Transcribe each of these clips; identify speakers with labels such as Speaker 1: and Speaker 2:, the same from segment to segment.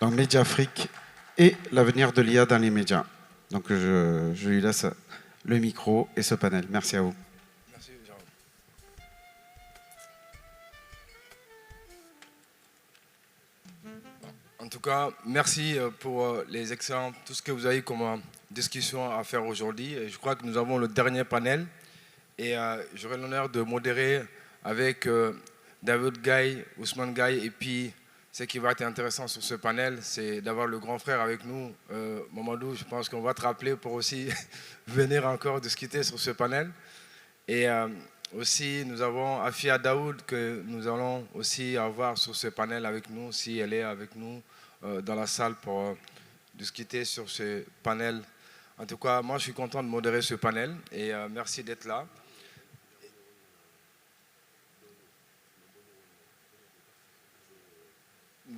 Speaker 1: Donc Médiafrique et l'avenir de l'IA dans les médias. Donc je lui laisse le micro et ce panel. Merci à vous.
Speaker 2: Merci, Jérôme. En tout cas, merci pour les excellents, tout ce que vous avez comme discussion à faire aujourd'hui. Et je crois que nous avons le dernier panel. Et j'aurai l'honneur de modérer avec David Gaye, Ousmane Gaye. Et puis, ce qui va être intéressant sur ce panel, c'est d'avoir le grand frère avec nous. Mamadou, je pense qu'on va te rappeler pour aussi venir encore discuter sur ce panel. Et aussi, nous avons Afia Daoud que nous allons aussi avoir sur ce panel avec nous, si elle est avec nous dans la salle pour discuter sur ce panel. En tout cas, moi, je suis content de modérer ce panel et merci d'être là.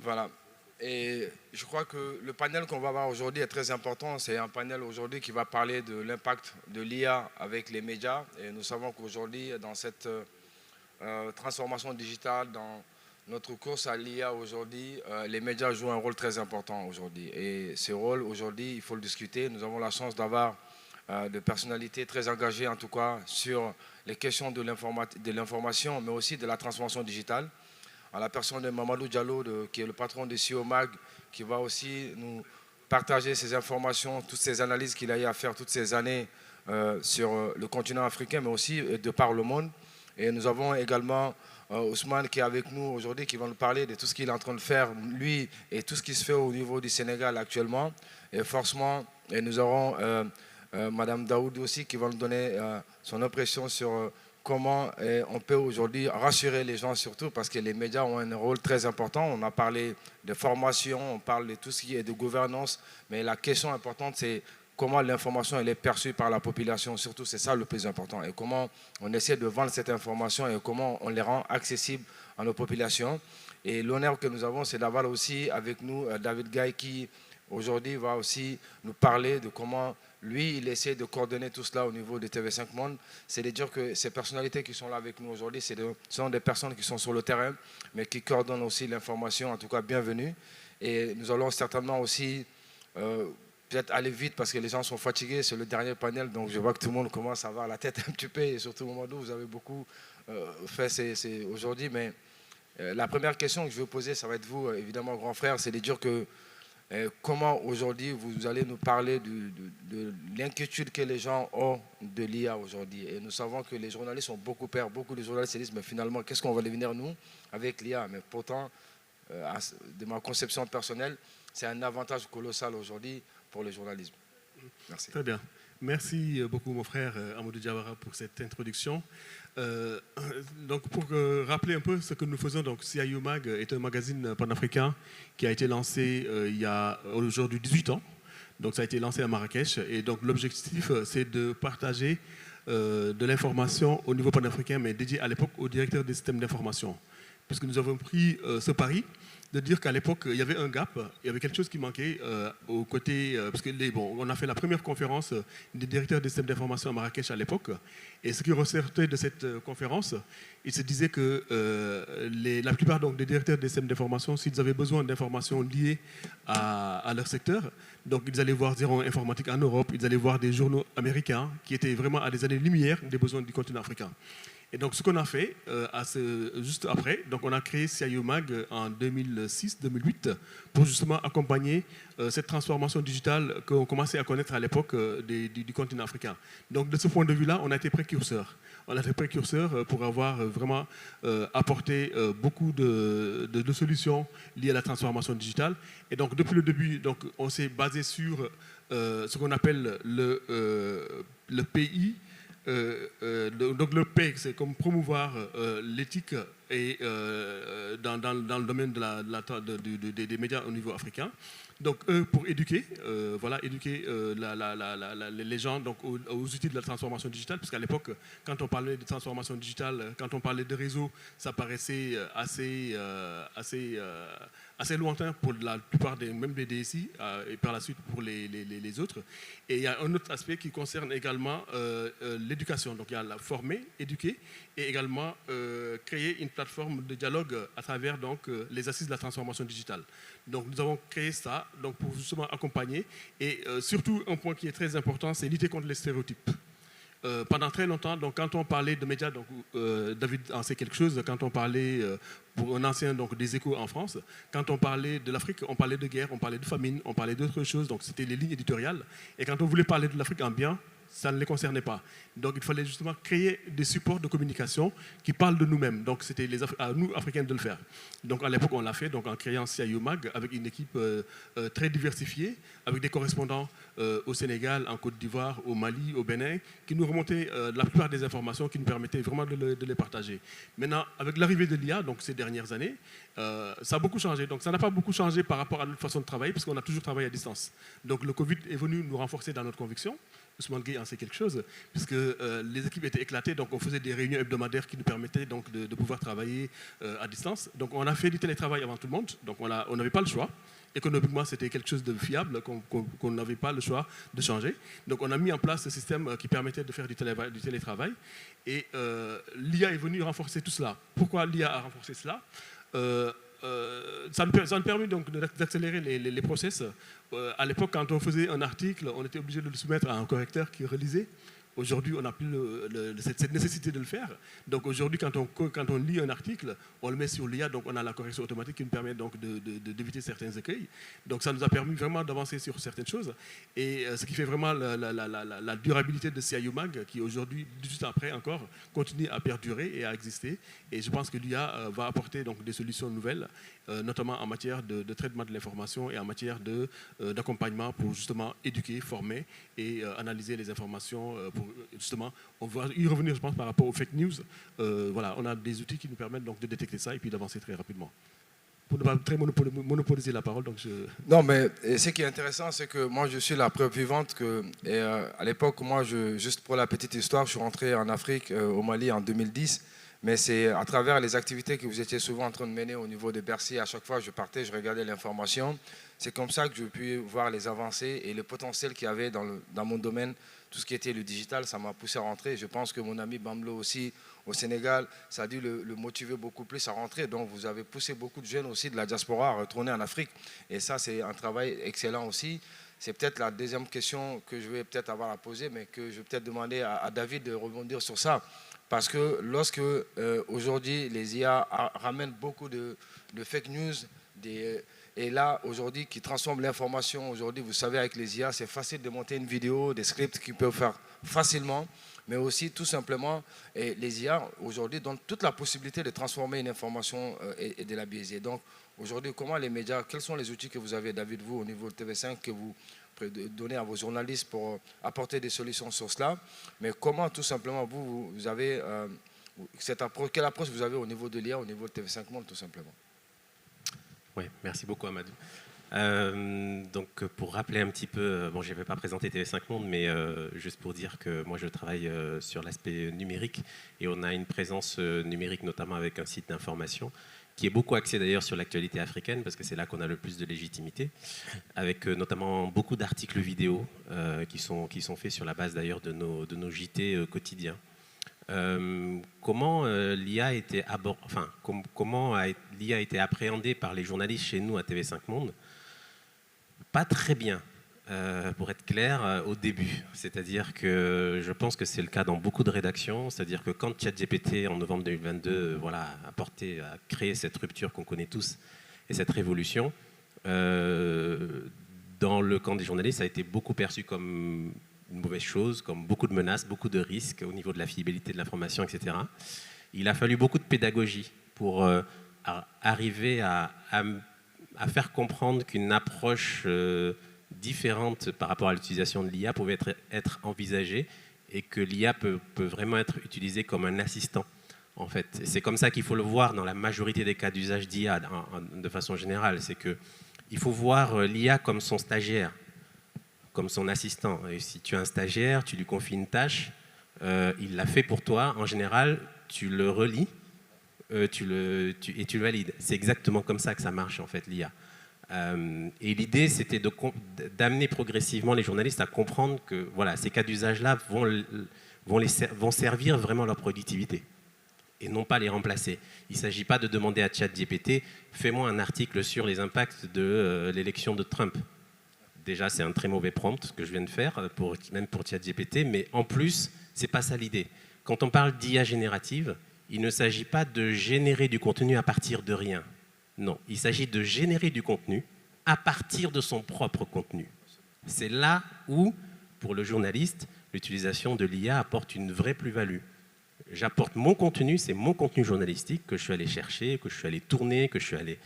Speaker 2: Voilà. Et je crois que le panel qu'on va avoir aujourd'hui est très important. C'est un panel aujourd'hui qui va parler de l'impact de l'IA avec les médias. Et nous savons qu'aujourd'hui, dans cette transformation digitale, dans notre course à l'IA aujourd'hui, les médias jouent un rôle très important aujourd'hui. Et ce rôle, aujourd'hui, il faut le discuter. Nous avons la chance d'avoir des personnalités très engagées, en tout cas, sur les questions de l'information, mais aussi de la transformation digitale, à la personne de Mamadou Diallo, qui est le patron de CIOMAG, qui va aussi nous partager ces informations, toutes ces analyses qu'il a eu à faire toutes ces années sur le continent africain, mais aussi de par le monde. Et nous avons également Ousmane qui est avec nous aujourd'hui, qui va nous parler de tout ce qu'il est en train de faire, lui, et tout ce qui se fait au niveau du Sénégal actuellement. Et forcément, et nous aurons Madame Daoud aussi qui va nous donner son impression sur comment on peut aujourd'hui rassurer les gens, surtout parce que les médias ont un rôle très important. On a parlé de formation, on parle de tout ce qui est de gouvernance, mais la question importante, c'est comment l'information elle est perçue par la population. Surtout, c'est ça le plus important. Et comment on essaie de vendre cette information et comment on les rend accessibles à nos populations. Et l'honneur que nous avons, c'est d'avoir aussi avec nous David Gaye qui, aujourd'hui, va aussi nous parler de comment lui, il essaie de coordonner tout cela au niveau de TV5 Monde. C'est de dire que ces personnalités qui sont là avec nous aujourd'hui, ce sont des personnes qui sont sur le terrain, mais qui coordonnent aussi l'information. En tout cas, bienvenue. Et nous allons certainement aussi peut-être aller vite parce que les gens sont fatigués. C'est le dernier panel, donc je vois que tout le monde commence à avoir la tête un petit peu. Et surtout au moment où vous avez beaucoup fait aujourd'hui. Mais la première question que je veux poser, ça va être vous, évidemment, grand frère, c'est de dire que comment aujourd'hui vous allez nous parler de l'inquiétude que les gens ont de l'IA aujourd'hui. Et nous savons que les journalistes ont beaucoup peur, beaucoup de journalistes se disent, mais finalement, qu'est-ce qu'on va devenir nous avec l'IA? Mais pourtant, de ma conception personnelle, c'est un avantage colossal aujourd'hui pour le journalisme. Merci.
Speaker 3: Très bien. Merci beaucoup, mon frère Amadou Diawara, pour cette introduction. Donc, pour rappeler un peu ce que nous faisons, donc CIO Mag est un magazine panafricain qui a été lancé il y a aujourd'hui 18 ans. Donc, ça a été lancé à Marrakech. Et donc, l'objectif, c'est de partager de l'information au niveau panafricain, mais dédié à l'époque au directeur des systèmes d'information. Puisque nous avons pris ce pari de dire qu'à l'époque, il y avait un gap, il y avait quelque chose qui manquait au côté... parce que on a fait la première conférence des directeurs des systèmes d'information à Marrakech à l'époque, et ce qui ressortait de cette conférence, il se disait que la plupart donc, des directeurs des systèmes d'information, s'ils avaient besoin d'informations liées à leur secteur, donc ils allaient voir Zéro Informatique en Europe, ils allaient voir des journaux américains qui étaient vraiment à des années-lumière des besoins du continent africain. Et donc, ce qu'on a fait, juste après, donc on a créé CIO Mag en 2006-2008 pour justement accompagner cette transformation digitale qu'on commençait à connaître à l'époque du continent africain. Donc, de ce point de vue-là, on a été précurseurs. On a été précurseurs pour avoir vraiment apporté beaucoup de solutions liées à la transformation digitale. Et donc, depuis le début, donc, on s'est basé sur ce qu'on appelle le PI. Donc le P, c'est comme promouvoir l'éthique et, dans le domaine des médias au niveau africain. Donc eux, pour éduquer, éduquer les gens donc, aux outils de la transformation digitale, parce qu'à l'époque, quand on parlait de transformation digitale, quand on parlait de réseau, ça paraissait assez lointain pour la plupart même des DSI et par la suite pour les autres. Et il y a un autre aspect qui concerne également l'éducation. Donc il y a la former, éduquer et également créer une plateforme de dialogue à travers donc, les assises de la transformation digitale. Donc nous avons créé ça donc, pour justement accompagner. Et surtout, un point qui est très important, c'est lutter contre les stéréotypes. Pendant très longtemps, donc, quand on parlait de médias, donc, David en sait quelque chose, quand on parlait, pour un ancien donc, des Échos en France, quand on parlait de l'Afrique, on parlait de guerre, on parlait de famine, on parlait d'autres choses, donc c'était les lignes éditoriales. Et quand on voulait parler de l'Afrique en bien, ça ne les concernait pas. Donc il fallait justement créer des supports de communication qui parlent de nous-mêmes. Donc c'était à nous, Africains, de le faire. Donc à l'époque, on l'a fait donc, en créant CIO Mag avec une équipe très diversifiée, avec des correspondants au Sénégal, en Côte d'Ivoire, au Mali, au Bénin, qui nous remontaient la plupart des informations qui nous permettaient vraiment de les partager. Maintenant, avec l'arrivée de l'IA, donc ces dernières années, ça a beaucoup changé. Donc ça n'a pas beaucoup changé par rapport à notre façon de travailler, parce qu'on a toujours travaillé à distance. Donc le Covid est venu nous renforcer dans notre conviction. Ousmane Gueye en sait quelque chose, puisque les équipes étaient éclatées, donc on faisait des réunions hebdomadaires qui nous permettaient donc, de pouvoir travailler à distance. Donc on a fait du télétravail avant tout le monde, donc on n'avait pas le choix. Économiquement, c'était quelque chose de fiable, qu'on n'avait pas le choix de changer. Donc on a mis en place ce système qui permettait de faire du télétravail. Et l'IA est venue renforcer tout cela. Pourquoi l'IA a renforcé cela ça nous permet donc d'accélérer les process. À l'époque, quand on faisait un article, on était obligé de le soumettre à un correcteur qui relisait. Aujourd'hui, on n'a plus cette nécessité de le faire. Donc aujourd'hui, quand on lit un article, on le met sur l'IA, donc on a la correction automatique qui nous permet donc d'éviter certains écueils. Donc ça nous a permis vraiment d'avancer sur certaines choses. Et ce qui fait vraiment la durabilité de CIO Mag, qui aujourd'hui, juste après encore, continue à perdurer et à exister. Et je pense que l'IA va apporter donc des solutions nouvelles, notamment en matière de traitement de l'information et en matière d'accompagnement pour justement éduquer, former et analyser les informations pour justement, on va y revenir, je pense, par rapport aux fake news. Voilà, on a des outils qui nous permettent donc de détecter ça et puis d'avancer très rapidement. Pour ne pas très monopoliser la parole, donc
Speaker 2: Non, mais ce qui est intéressant, c'est que moi, je suis la preuve vivante que, à l'époque, moi, juste pour la petite histoire, je suis rentré en Afrique, au Mali, en 2010. Mais c'est à travers les activités que vous étiez souvent en train de mener au niveau de Bercy. À chaque fois, je partais, je regardais l'information. C'est comme ça que je puis voir les avancées et le potentiel qu'il y avait dans mon domaine. Tout ce qui était le digital, ça m'a poussé à rentrer. Je pense que mon ami Bamlo aussi, au Sénégal, ça a dû le motiver beaucoup plus à rentrer. Donc, vous avez poussé beaucoup de jeunes aussi de la diaspora à retourner en Afrique. Et ça, c'est un travail excellent aussi. C'est peut-être la deuxième question que je vais peut-être avoir à poser, mais que je vais peut-être demander à David de rebondir sur ça. Parce que lorsque aujourd'hui les IA ramènent beaucoup de fake news, et là aujourd'hui qui transforment l'information, aujourd'hui vous savez avec les IA c'est facile de monter une vidéo, des scripts qu'ils peuvent faire facilement, mais aussi tout simplement les IA aujourd'hui donnent toute la possibilité de transformer une information et de la biaiser. Donc aujourd'hui comment les médias, quels sont les outils que vous avez David, vous au niveau de TV5 que vous donner à vos journalistes pour apporter des solutions sur cela, mais comment tout simplement vous avez cette approche, quelle approche vous avez au niveau de l'IA, au niveau de TV5 Monde tout simplement?
Speaker 4: Oui, merci beaucoup Amadou. Donc pour rappeler un petit peu, bon je ne vais pas présenter TV5 Monde, mais juste pour dire que moi je travaille sur l'aspect numérique et on a une présence numérique notamment avec un site d'information qui est beaucoup axé d'ailleurs sur l'actualité africaine, parce que c'est là qu'on a le plus de légitimité, avec notamment beaucoup d'articles vidéo qui sont faits sur la base d'ailleurs de nos JT quotidiens. Comment l'IA a été l'IA a été appréhendée par les journalistes chez nous à TV5 Monde? Pas très bien. Pour être clair, au début. C'est-à-dire que je pense que c'est le cas dans beaucoup de rédactions. C'est-à-dire que quand ChatGPT, en novembre 2022, a créé cette rupture qu'on connaît tous et cette révolution, dans le camp des journalistes, ça a été beaucoup perçu comme une mauvaise chose, comme beaucoup de menaces, beaucoup de risques au niveau de la fiabilité de l'information, etc. Il a fallu beaucoup de pédagogie pour arriver à faire comprendre qu'une approche différente par rapport à l'utilisation de l'IA pouvait être envisagée et que l'IA peut vraiment être utilisée comme un assistant. En fait, c'est comme ça qu'il faut le voir dans la majorité des cas d'usage d'IA de façon générale. C'est qu'il faut voir l'IA comme son stagiaire, comme son assistant. Et si tu as un stagiaire, tu lui confies une tâche, il l'a fait pour toi. En général, tu le relis et tu le valides. C'est exactement comme ça que ça marche en fait l'IA. Et l'idée, c'était d'amener progressivement les journalistes à comprendre que voilà, ces cas d'usage-là vont servir vraiment leur productivité. et non pas les remplacer. Il ne s'agit pas de demander à ChatGPT « fais-moi un article sur les impacts de l'élection de Trump ». Déjà, c'est un très mauvais prompt ce que je viens de faire, même pour ChatGPT, mais en plus, ce n'est pas ça l'idée. Quand on parle d'IA générative, il ne s'agit pas de générer du contenu à partir de rien. Non, il s'agit de générer du contenu à partir de son propre contenu. C'est là où, pour le journaliste, l'utilisation de l'IA apporte une vraie plus-value. J'apporte mon contenu, c'est mon contenu journalistique que je suis allé chercher, que je suis allé tourner, que je suis allé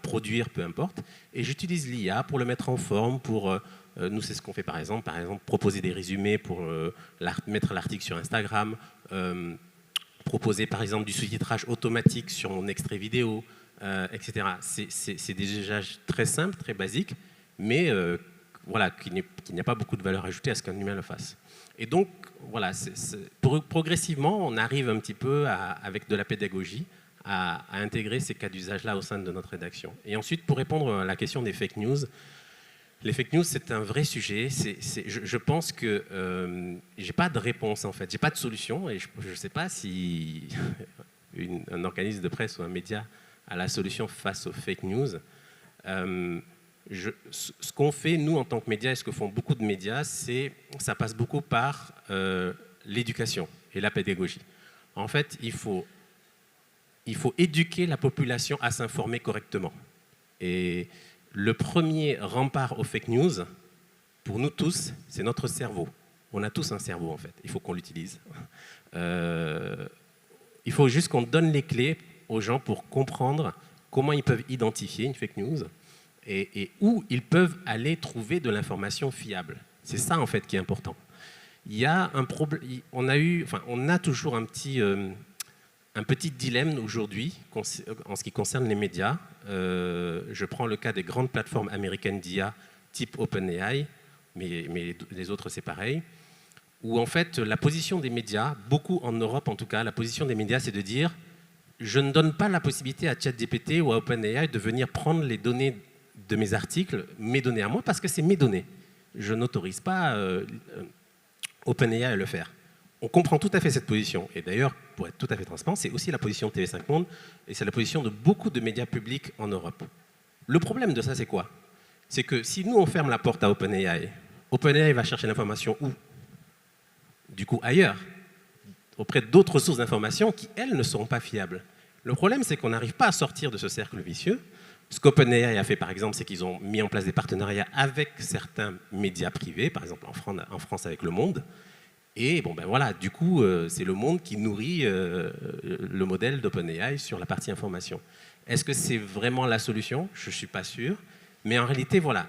Speaker 4: produire, peu importe. Et j'utilise l'IA pour le mettre en forme, nous, c'est ce qu'on fait par exemple, proposer des résumés pour mettre l'article sur Instagram, proposer par exemple du sous-titrage automatique sur mon extrait vidéo, etc. C'est des usages très simples, très basiques, mais qu'il n'y a pas beaucoup de valeur ajoutée à ce qu'un humain le fasse. Et donc, voilà, progressivement, on arrive un petit peu, avec de la pédagogie, à intégrer ces cas d'usage-là au sein de notre rédaction. Et ensuite, pour répondre à la question des fake news, les fake news, c'est un vrai sujet. Je pense que je n'ai pas de réponse, en fait. Je n'ai pas de solution, et je ne sais pas si un organisme de presse ou un média a la solution face aux fake news. Ce qu'on fait, nous, en tant que médias, et ce que font beaucoup de médias, ça passe beaucoup par l'éducation et la pédagogie. En fait, il faut éduquer la population à s'informer correctement. Et le premier rempart aux fake news, pour nous tous, c'est notre cerveau. On a tous un cerveau, en fait. Il faut qu'on l'utilise. Il faut juste qu'on donne les clés aux gens pour comprendre comment ils peuvent identifier une fake news et où ils peuvent aller trouver de l'information fiable. C'est ça, en fait, qui est important. Il y a un problème. On a toujours un petit dilemme aujourd'hui en ce qui concerne les médias. Je prends le cas des grandes plateformes américaines d'IA type OpenAI, mais les autres c'est pareil, où en fait la position des médias, beaucoup en Europe en tout cas, la position des médias c'est de dire je ne donne pas la possibilité à ChatGPT ou à OpenAI de venir prendre les données de mes articles, mes données à moi, parce que c'est mes données. Je n'autorise pas OpenAI à le faire. On comprend tout à fait cette position. Et d'ailleurs, pour être tout à fait transparent, c'est aussi la position de TV5 Monde et c'est la position de beaucoup de médias publics en Europe. Le problème de ça, c'est quoi? C'est que si nous, on ferme la porte à OpenAI, OpenAI va chercher l'information où? Du coup, ailleurs, auprès d'autres sources d'information qui, elles, ne seront pas fiables. Le problème, c'est qu'on n'arrive pas à sortir de ce cercle vicieux. Ce qu'OpenAI a fait, par exemple, c'est qu'ils ont mis en place des partenariats avec certains médias privés, par exemple en France avec Le Monde. Et bon, ben voilà, du coup, c'est Le Monde qui nourrit le modèle d'OpenAI sur la partie information. Est-ce que c'est vraiment la solution? Je ne suis pas sûr. Mais en réalité, voilà,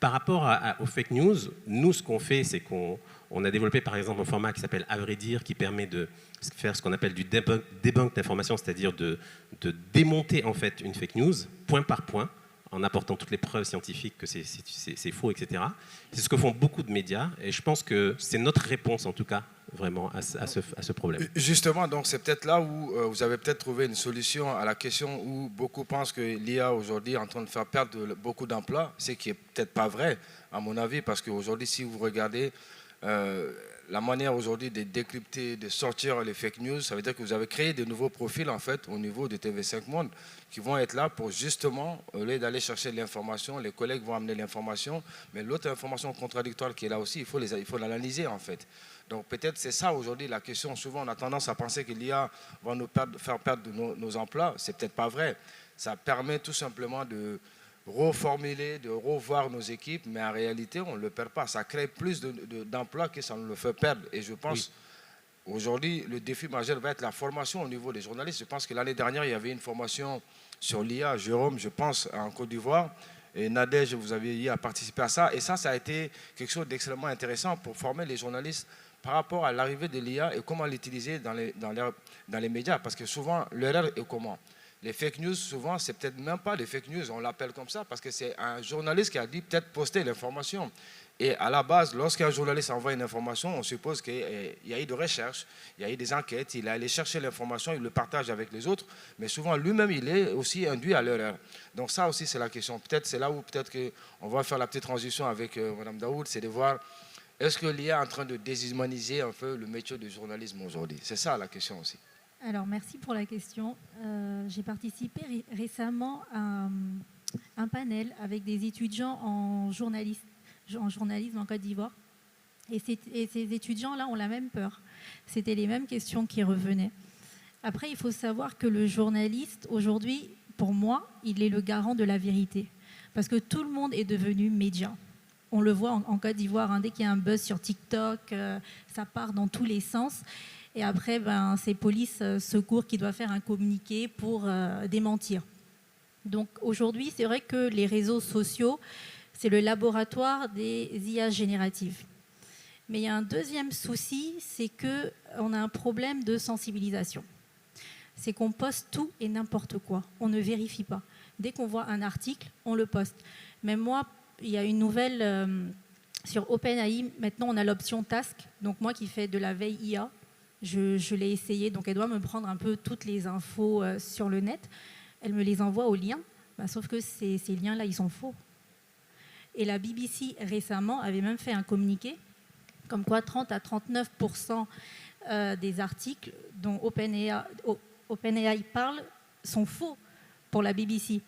Speaker 4: par rapport aux fake news, nous, ce qu'on fait, c'est qu'on a développé, par exemple, un format qui s'appelle À vrai dire, qui permet de faire ce qu'on appelle du debunk d'information, c'est-à-dire de démonter, en fait, une fake news, point par point, en apportant toutes les preuves scientifiques que c'est faux, etc. C'est ce que font beaucoup de médias, et je pense que c'est notre réponse, en tout cas, vraiment, à ce problème.
Speaker 2: Justement, donc c'est peut-être là où vous avez peut-être trouvé une solution à la question où beaucoup pensent que l'IA aujourd'hui est en train de faire perdre beaucoup d'emplois, ce qui n'est peut-être pas vrai, à mon avis, parce qu'aujourd'hui, si vous regardez la manière aujourd'hui de décrypter, de sortir les fake news, ça veut dire que vous avez créé de nouveaux profils en fait au niveau de TV5 Monde qui vont être là pour justement, au lieu d'aller chercher l'information, les collègues vont amener l'information, mais l'autre information contradictoire qui est là aussi, il faut l'analyser en fait. Donc peut-être c'est ça aujourd'hui la question. Souvent on a tendance à penser que l'IA va nous faire perdre nos emplois. C'est peut-être pas vrai. Ça permet tout simplement de reformuler, de revoir nos équipes, mais en réalité, on ne le perd pas. Ça crée plus d'emplois que ça nous le fait perdre. Et je pense, aujourd'hui, le défi majeur va être la formation au niveau des journalistes. Je pense que l'année dernière, il y avait une formation sur l'IA, Jérôme, je pense, en Côte d'Ivoire. Et Nadège, vous avez participé à ça. Et ça a été quelque chose d'extrêmement intéressant pour former les journalistes par rapport à l'arrivée de l'IA et comment l'utiliser dans les médias. Parce que souvent, l'erreur est comment? Les fake news, souvent, c'est peut-être même pas des fake news, on l'appelle comme ça, parce que c'est un journaliste qui a dit peut-être poster l'information. Et à la base, lorsqu'un journaliste envoie une information, on suppose qu'il y a eu des recherches, il y a eu des enquêtes, il est allé chercher l'information, il le partage avec les autres, mais souvent lui-même, il est aussi induit à l'erreur. Donc ça aussi, c'est la question. Peut-être c'est là où peut-être qu'on va faire la petite transition avec Mme Daoud, c'est de voir est-ce que l'IA est en train de déshumaniser un peu le métier du journalisme aujourd'hui? C'est ça la question aussi.
Speaker 5: Alors, merci pour la question. J'ai participé récemment à un panel avec des étudiants en journalisme en Côte d'Ivoire. Et ces étudiants-là ont la même peur. C'était les mêmes questions qui revenaient. Après, il faut savoir que le journaliste, aujourd'hui, pour moi, il est le garant de la vérité. Parce que tout le monde est devenu média. On le voit en Côte d'Ivoire, dès qu'il y a un buzz sur TikTok, ça part dans tous les sens. Et après, c'est police secours qui doit faire un communiqué pour démentir. Donc aujourd'hui, c'est vrai que les réseaux sociaux, c'est le laboratoire des IA génératives. Mais il y a un deuxième souci, c'est qu'on a un problème de sensibilisation. C'est qu'on poste tout et n'importe quoi. On ne vérifie pas. Dès qu'on voit un article, on le poste. Même moi, il y a une nouvelle sur OpenAI. Maintenant, on a l'option Task. Donc moi qui fais de la veille IA, je l'ai essayé. Donc elle doit me prendre un peu toutes les infos sur le net. Elle me les envoie au lien. Sauf que ces liens-là, ils sont faux. Et la BBC, récemment, avait même fait un communiqué comme quoi 30 à 39% des articles dont OpenAI parle sont faux pour la BBC.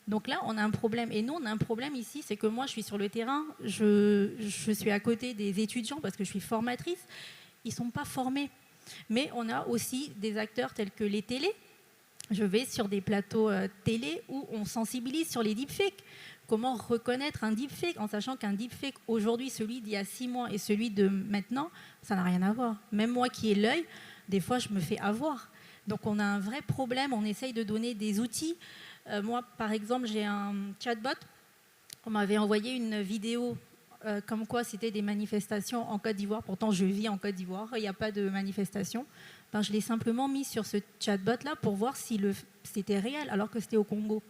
Speaker 5: Donc là, on a un problème. Et nous, on a un problème ici, c'est que moi, je suis sur le terrain, je suis à côté des étudiants parce que je suis formatrice. Ils ne sont pas formés. Mais on a aussi des acteurs tels que les télés. Je vais sur des plateaux télé où on sensibilise sur les deepfakes. Comment reconnaître un deepfake en sachant qu'un deepfake aujourd'hui, celui d'il y a 6 mois et celui de maintenant, ça n'a rien à voir. Même moi qui ai l'œil, des fois je me fais avoir. Donc on a un vrai problème, on essaye de donner des outils. Moi par exemple j'ai un chatbot, on m'avait envoyé une vidéo comme quoi c'était des manifestations en Côte d'Ivoire. Pourtant je vis en Côte d'Ivoire, il n'y a pas de manifestation. Je l'ai simplement mis sur ce chatbot là pour voir si c'était réel alors que c'était au Congo.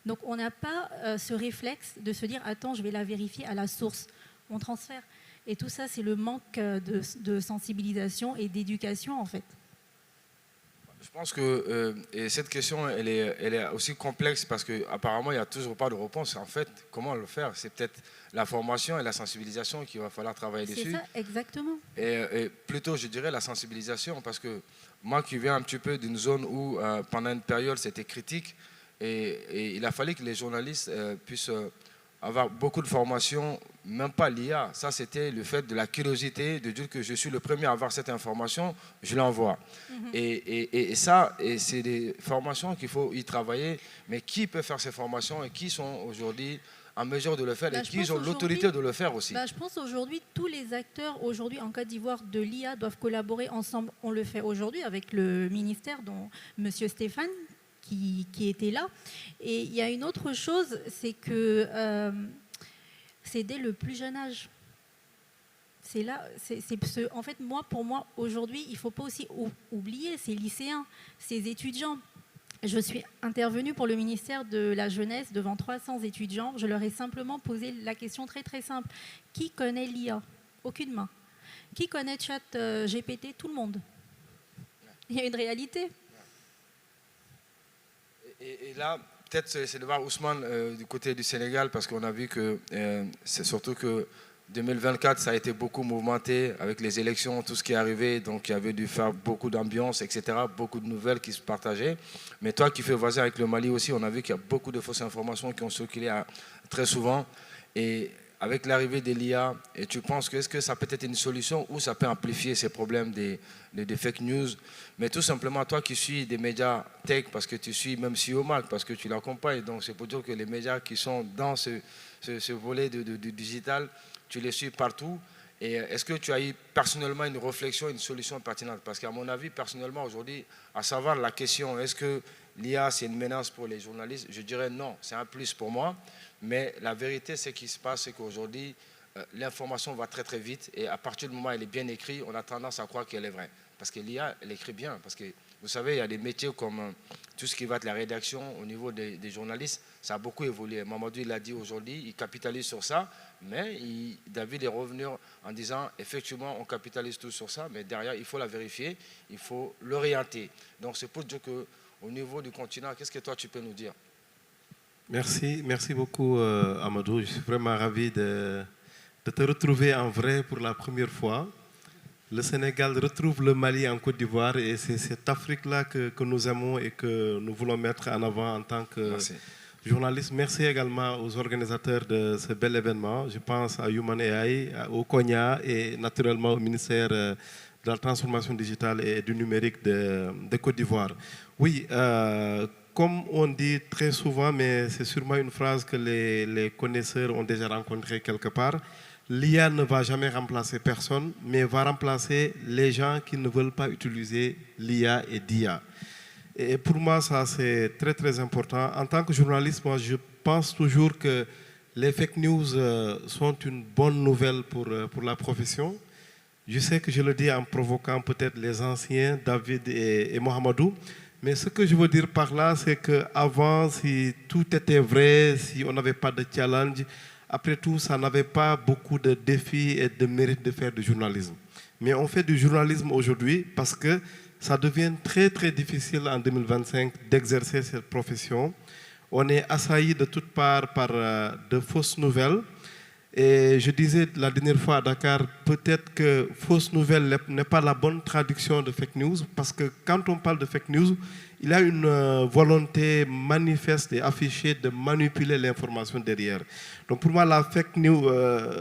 Speaker 5: Donc on n'a pas ce réflexe de se dire « Attends, je vais la vérifier à la source ». On transfère. Et tout ça, c'est le manque de sensibilisation et d'éducation, en fait.
Speaker 2: Je pense que et cette question, elle est aussi complexe parce qu'apparemment, il n'y a toujours pas de réponse. En fait, comment le faire? C'est peut-être la formation et la sensibilisation qu'il va falloir travailler dessus.
Speaker 5: C'est ça, exactement.
Speaker 2: Et plutôt, je dirais, la sensibilisation parce que moi qui viens un petit peu d'une zone où, pendant une période, c'était critique, et il a fallu que les journalistes puissent avoir beaucoup de formations, même pas l'IA. Ça, c'était le fait de la curiosité, de dire que je suis le premier à avoir cette information, je l'envoie. Et ça, c'est des formations qu'il faut y travailler. Mais qui peut faire ces formations et qui sont aujourd'hui en mesure de le faire et qui ont l'autorité de le faire aussi?
Speaker 5: Je pense aujourd'hui, tous les acteurs aujourd'hui en Côte d'Ivoire de l'IA doivent collaborer ensemble. On le fait aujourd'hui avec le ministère dont M. Stéphane, qui était là. Et il y a une autre chose, c'est que c'est dès le plus jeune âge. C'est là, en fait, pour moi, aujourd'hui, il ne faut pas aussi oublier ces lycéens, ces étudiants. Je suis intervenue pour le ministère de la Jeunesse devant 300 étudiants. Je leur ai simplement posé la question très très simple. Qui connaît l'IA? Aucune main. Qui connaît ChatGPT? Tout le monde. Il y a une réalité.
Speaker 2: Et là, peut-être c'est de voir Ousmane du côté du Sénégal, parce qu'on a vu que c'est surtout que 2024, ça a été beaucoup mouvementé avec les élections, tout ce qui est arrivé. Donc, il y avait dû faire beaucoup d'ambiance, etc., beaucoup de nouvelles qui se partageaient. Mais toi qui fais voisin avec le Mali aussi, on a vu qu'il y a beaucoup de fausses informations qui ont circulé très souvent. Et avec l'arrivée de l'IA, et tu penses que est-ce que ça peut être une solution ou ça peut amplifier ces problèmes des fake news? Mais tout simplement, toi qui suis des médias tech, parce que tu suis même SEOMAG, parce que tu l'accompagnes, donc c'est pour dire que les médias qui sont dans ce volet du digital, tu les suis partout. Et est-ce que tu as eu personnellement une réflexion, une solution pertinente? Parce qu'à mon avis, personnellement, aujourd'hui, à savoir la question, est-ce que l'IA, c'est une menace pour les journalistes? Je dirais non, c'est un plus pour moi. Mais la vérité, ce qui se passe, c'est qu'aujourd'hui, l'information va très très vite. Et à partir du moment où elle est bien écrite, on a tendance à croire qu'elle est vraie. Parce que l'IA, elle écrit bien. Parce que, vous savez, il y a des métiers comme tout ce qui va être la rédaction au niveau des journalistes. Ça a beaucoup évolué. Mamadou, il l'a dit aujourd'hui, il capitalise sur ça. Mais David est revenu en disant, effectivement, on capitalise tout sur ça. Mais derrière, il faut la vérifier, il faut l'orienter. Donc c'est pour dire qu'au niveau du continent, qu'est-ce que toi, tu peux nous dire?
Speaker 6: Merci beaucoup Amadou. Je suis vraiment ravi de te retrouver en vrai pour la première fois. le Sénégal retrouve le Mali en Côte d'Ivoire et c'est cette Afrique-là que nous aimons et que nous voulons mettre en avant en tant que journaliste. Merci également aux organisateurs de ce bel événement. Je pense à Human AI, au CONIA et naturellement au ministère de la transformation digitale et du numérique de Côte d'Ivoire. Oui, comme on dit très souvent, mais c'est sûrement une phrase que les connaisseurs ont déjà rencontrée quelque part, l'IA ne va jamais remplacer personne, mais va remplacer les gens qui ne veulent pas utiliser l'IA et d'IA. Et pour moi, ça c'est très très important. En tant que journaliste, moi je pense toujours que les fake news sont une bonne nouvelle pour la profession. Je sais que je le dis en provoquant peut-être les anciens, David et Mohamedou, mais ce que je veux dire par là, c'est qu'avant, si tout était vrai, si on n'avait pas de challenge, après tout, ça n'avait pas beaucoup de défis et de mérite de faire du journalisme. Mais on fait du journalisme aujourd'hui parce que ça devient très très difficile en 2025 d'exercer cette profession. On est assailli de toutes parts par de fausses nouvelles. Et je disais la dernière fois à Dakar, peut-être que fausse nouvelle n'est pas la bonne traduction de fake news, parce que quand on parle de fake news, il y a une volonté manifeste et affichée de manipuler l'information derrière. Donc pour moi, la fake news,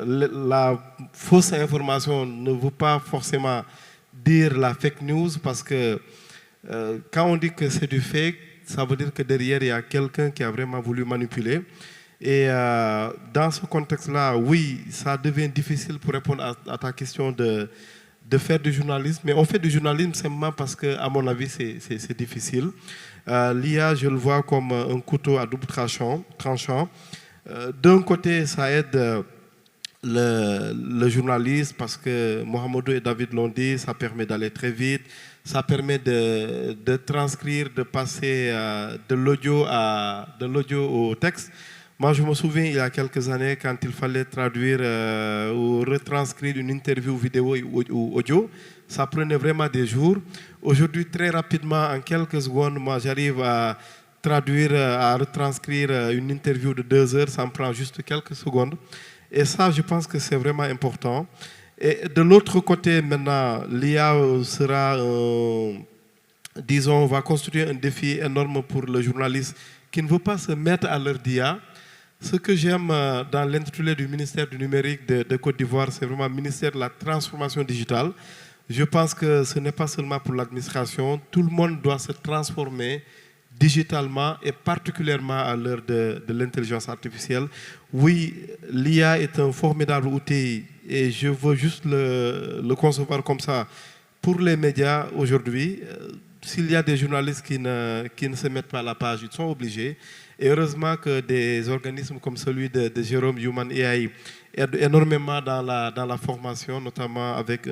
Speaker 6: la fausse information ne veut pas forcément dire la fake news, parce que quand on dit que c'est du fake, ça veut dire que derrière, il y a quelqu'un qui a vraiment voulu manipuler. Et dans ce contexte-là, oui, ça devient difficile pour répondre à ta question de faire du journalisme. Mais on fait du journalisme simplement parce que, à mon avis, c'est difficile. L'IA, je le vois comme un couteau à double tranchant. D'un côté, ça aide le journaliste parce que Mohamedou et David l'ont dit, ça permet d'aller très vite. Ça permet de transcrire, de passer de l'audio au texte. Moi, je me souviens, il y a quelques années, quand il fallait traduire ou retranscrire une interview vidéo ou audio, ça prenait vraiment des jours. Aujourd'hui, très rapidement, en quelques secondes, moi, j'arrive à traduire, à retranscrire une interview de 2 heures, ça me prend juste quelques secondes. Et ça, je pense que c'est vraiment important. Et de l'autre côté, maintenant, l'IA sera, disons, va constituer un défi énorme pour le journaliste qui ne veut pas se mettre à l'heure d'IA. Ce que j'aime dans l'intitulé du ministère du numérique de Côte d'Ivoire, c'est vraiment le ministère de la transformation digitale. Je pense que ce n'est pas seulement pour l'administration. Tout le monde doit se transformer digitalement et particulièrement à l'heure de l'intelligence artificielle. Oui, l'IA est un formidable outil et je veux juste le concevoir comme ça. Pour les médias aujourd'hui, s'il y a des journalistes qui ne se mettent pas à la page, ils sont obligés. Et heureusement que des organismes comme celui de Jérôme Human AI aident énormément dans la formation, notamment avec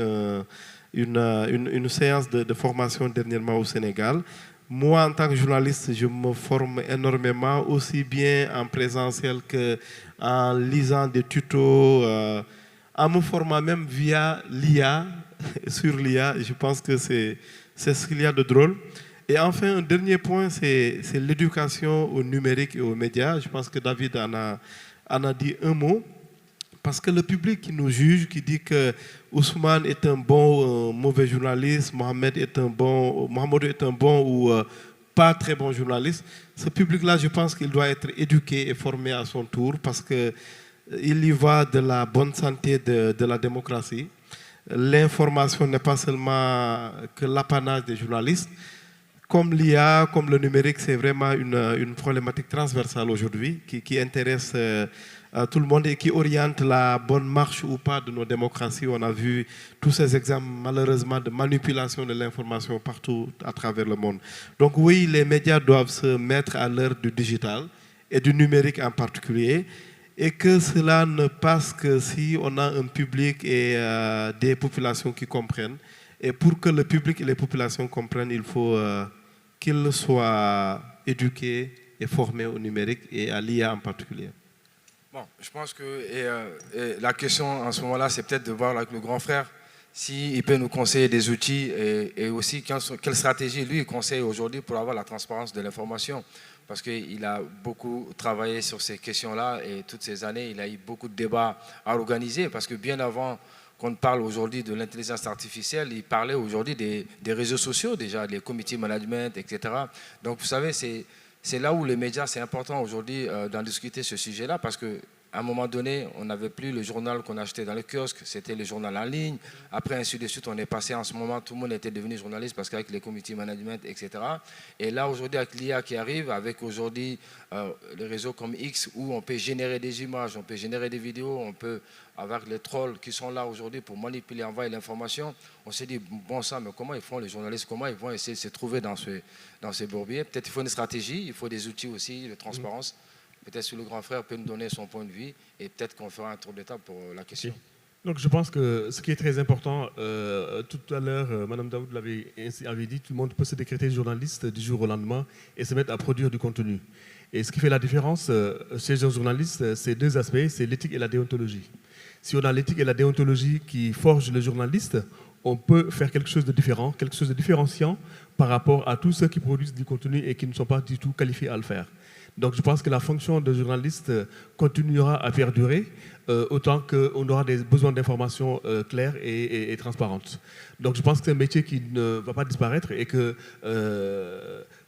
Speaker 6: une séance de formation dernièrement au Sénégal. Moi, en tant que journaliste, je me forme énormément, aussi bien en présentiel qu'en lisant des tutos, en me formant même via l'IA, sur l'IA. Je pense que c'est ce qu'il y a de drôle. Et enfin, un dernier point, c'est l'éducation au numérique et aux médias. Je pense que David en a dit un mot. Parce que le public qui nous juge, qui dit que Ousmane est un bon, mauvais journaliste, Mohamedou est un bon ou pas très bon journaliste, ce public-là, je pense qu'il doit être éduqué et formé à son tour, parce qu'il y va de la bonne santé de la démocratie. L'information n'est pas seulement que l'apanage des journalistes. Comme l'IA, comme le numérique, c'est vraiment une problématique transversale aujourd'hui qui intéresse tout le monde et qui oriente la bonne marche ou pas de nos démocraties. On a vu tous ces exemples, malheureusement, de manipulation de l'information partout à travers le monde. Donc oui, les médias doivent se mettre à l'heure du digital et du numérique en particulier, et que cela ne passe que si on a un public et des populations qui comprennent. Et pour que le public et les populations comprennent, il faut qu'ils soient éduqués et formés au numérique et à l'IA en particulier.
Speaker 2: Bon, je pense que la question en ce moment-là, c'est peut-être de voir avec le grand frère s'il peut nous conseiller des outils et aussi quelle stratégie lui il conseille aujourd'hui pour avoir la transparence de l'information. Parce qu'il a beaucoup travaillé sur ces questions-là et toutes ces années, il a eu beaucoup de débats à organiser. Parce que bien avant qu'on parle aujourd'hui de l'intelligence artificielle, il parlait aujourd'hui des réseaux sociaux déjà, des committee management, etc. Donc vous savez, c'est là où les médias, c'est important aujourd'hui d'en discuter ce sujet-là, parce que à un moment donné, on n'avait plus le journal qu'on achetait dans le kiosque, c'était le journal en ligne. Après, ainsi de suite, on est passé en ce moment, tout le monde était devenu journaliste parce qu'avec les committee management, etc. Et là, aujourd'hui, avec l'IA qui arrive, avec aujourd'hui les réseaux comme X, où on peut générer des images, on peut générer des vidéos, on peut, avec les trolls qui sont là aujourd'hui pour manipuler, envoyer l'information, on s'est dit, bon sang, mais comment ils font les journalistes, comment ils vont essayer de se trouver dans ces bourbiers? Peut-être qu'il faut une stratégie, il faut des outils aussi de transparence. Peut-être que le grand frère peut nous donner son point de vue et peut-être qu'on fera un tour d'étape pour la question.
Speaker 3: Donc je pense que ce qui est très important, tout à l'heure, Mme Daoud avait dit, tout le monde peut se décréter journaliste du jour au lendemain et se mettre à produire du contenu. Et ce qui fait la différence chez un journaliste, c'est deux aspects, c'est l'éthique et la déontologie. Si on a l'éthique et la déontologie qui forgent le journaliste, on peut faire quelque chose de différent, quelque chose de différenciant par rapport à tous ceux qui produisent du contenu et qui ne sont pas du tout qualifiés à le faire. Donc je pense que la fonction de journaliste continuera à perdurer autant qu'on aura des besoins d'informations claires et transparentes. Donc je pense que c'est un métier qui ne va pas disparaître et que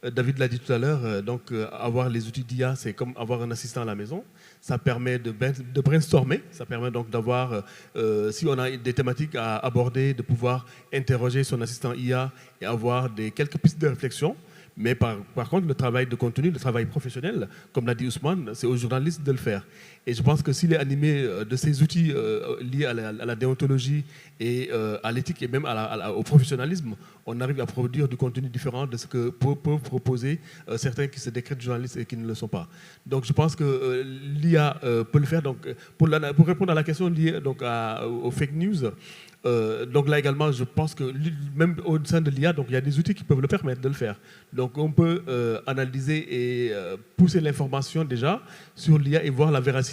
Speaker 3: David l'a dit tout à l'heure, donc avoir les outils d'IA, c'est comme avoir un assistant à la maison. Ça permet de brainstormer, ça permet donc d'avoir, si on a des thématiques à aborder, de pouvoir interroger son assistant IA et avoir quelques pistes de réflexion. Mais par contre, le travail de contenu, le travail professionnel, comme l'a dit Ousmane, c'est aux journalistes de le faire. Et je pense que s'il est animé de ces outils liés à la déontologie et à l'éthique et même au professionnalisme, on arrive à produire du contenu différent de ce que peuvent proposer certains qui se décrètent journalistes et qui ne le sont pas. Donc je pense que l'IA peut le faire. Donc, pour répondre à la question liée donc, aux fake news, donc là également, je pense que même au sein de l'IA, donc il y a des outils qui peuvent le permettre de le faire. Donc on peut analyser et pousser l'information déjà sur l'IA et voir la véracité.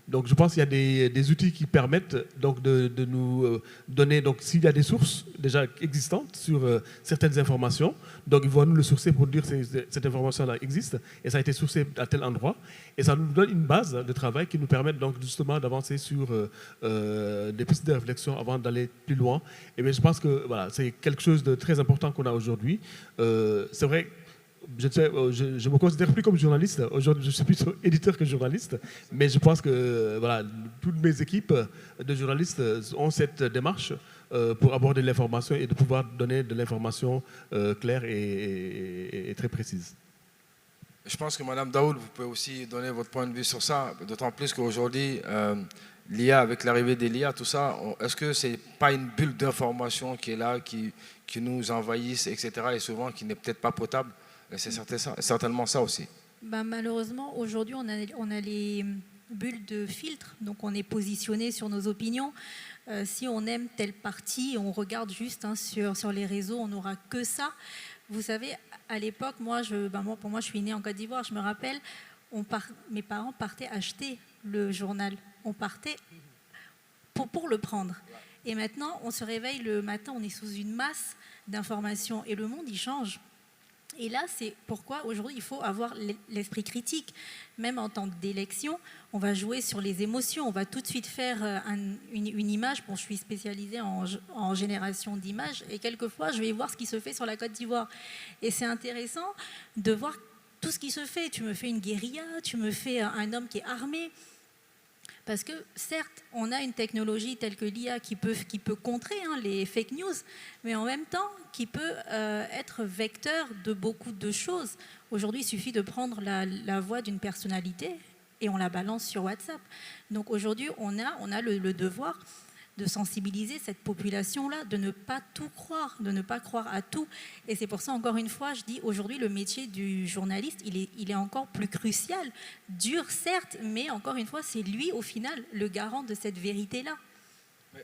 Speaker 3: Donc je pense qu'il y a des outils qui permettent donc de nous donner, donc s'il y a des sources déjà existantes sur certaines informations, donc ils vont nous le sourcer pour dire que cette information-là existe et ça a été sourcé à tel endroit. Et ça nous donne une base de travail qui nous permet donc justement d'avancer sur des pistes de réflexion avant d'aller plus loin. Et bien je pense que voilà, c'est quelque chose de très important qu'on a aujourd'hui. C'est vrai. Je me considère plus comme journaliste. Aujourd'hui, je suis plutôt éditeur que journaliste. Mais je pense que voilà, toutes mes équipes de journalistes ont cette démarche pour aborder l'information et de pouvoir donner de l'information claire et très précise.
Speaker 2: Je pense que Mme Daoud, vous pouvez aussi donner votre point de vue sur ça, d'autant plus qu'aujourd'hui, l'IA, avec l'arrivée de l'IA, tout ça, est-ce que ce n'est pas une bulle d'information qui est là, qui nous envahisse, etc., et souvent qui n'est peut-être pas potable? C'est certainement ça aussi.
Speaker 5: Malheureusement, aujourd'hui, on a les bulles de filtre, donc on est positionné sur nos opinions. Si on aime telle partie, on regarde juste sur les réseaux, on n'aura que ça. Vous savez, à l'époque, pour moi, je suis née en Côte d'Ivoire, je me rappelle, mes parents partaient acheter le journal. On partait pour le prendre. Et maintenant, on se réveille le matin, on est sous une masse d'informations et le monde, il change. Et là, c'est pourquoi aujourd'hui, il faut avoir l'esprit critique. Même en temps d'élection, on va jouer sur les émotions. On va tout de suite faire une image. Bon, je suis spécialisée en génération d'images. Et quelquefois, je vais voir ce qui se fait sur la Côte d'Ivoire. Et c'est intéressant de voir tout ce qui se fait. Tu me fais une guérilla, tu me fais un homme qui est armé. Parce que certes, on a une technologie telle que l'IA qui peut contrer les fake news, mais en même temps qui peut être vecteur de beaucoup de choses. Aujourd'hui, il suffit de prendre la voix d'une personnalité et on la balance sur WhatsApp. Donc aujourd'hui, on a le devoir de sensibiliser cette population-là, de ne pas tout croire, de ne pas croire à tout. Et c'est pour ça, encore une fois, je dis aujourd'hui, le métier du journaliste, il est encore plus crucial. Dur, certes, mais encore une fois, c'est lui, au final, le garant de cette vérité-là.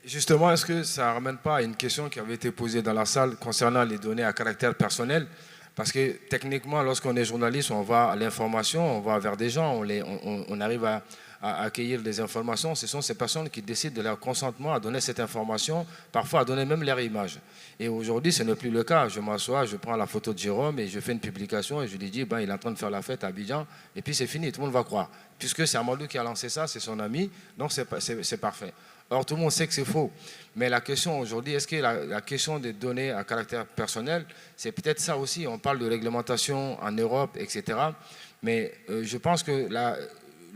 Speaker 2: Justement, est-ce que ça ne ramène pas à une question qui avait été posée dans la salle concernant les données à caractère personnel? Parce que techniquement, lorsqu'on est journaliste, on va à l'information, on va vers des gens, on arrive à accueillir des informations. Ce sont ces personnes qui décident de leur consentement à donner cette information, parfois à donner même leur image. Et aujourd'hui, ce n'est plus le cas. Je m'assois, je prends la photo de Jérôme et je fais une publication et je lui dis, il est en train de faire la fête à Abidjan, et puis c'est fini, tout le monde va croire. Puisque c'est Amadou qui a lancé ça, c'est son ami, donc c'est parfait. Or, tout le monde sait que c'est faux. Mais la question aujourd'hui, est-ce que la question des données à caractère personnel, c'est peut-être ça aussi. On parle de réglementation en Europe, etc. Mais je pense que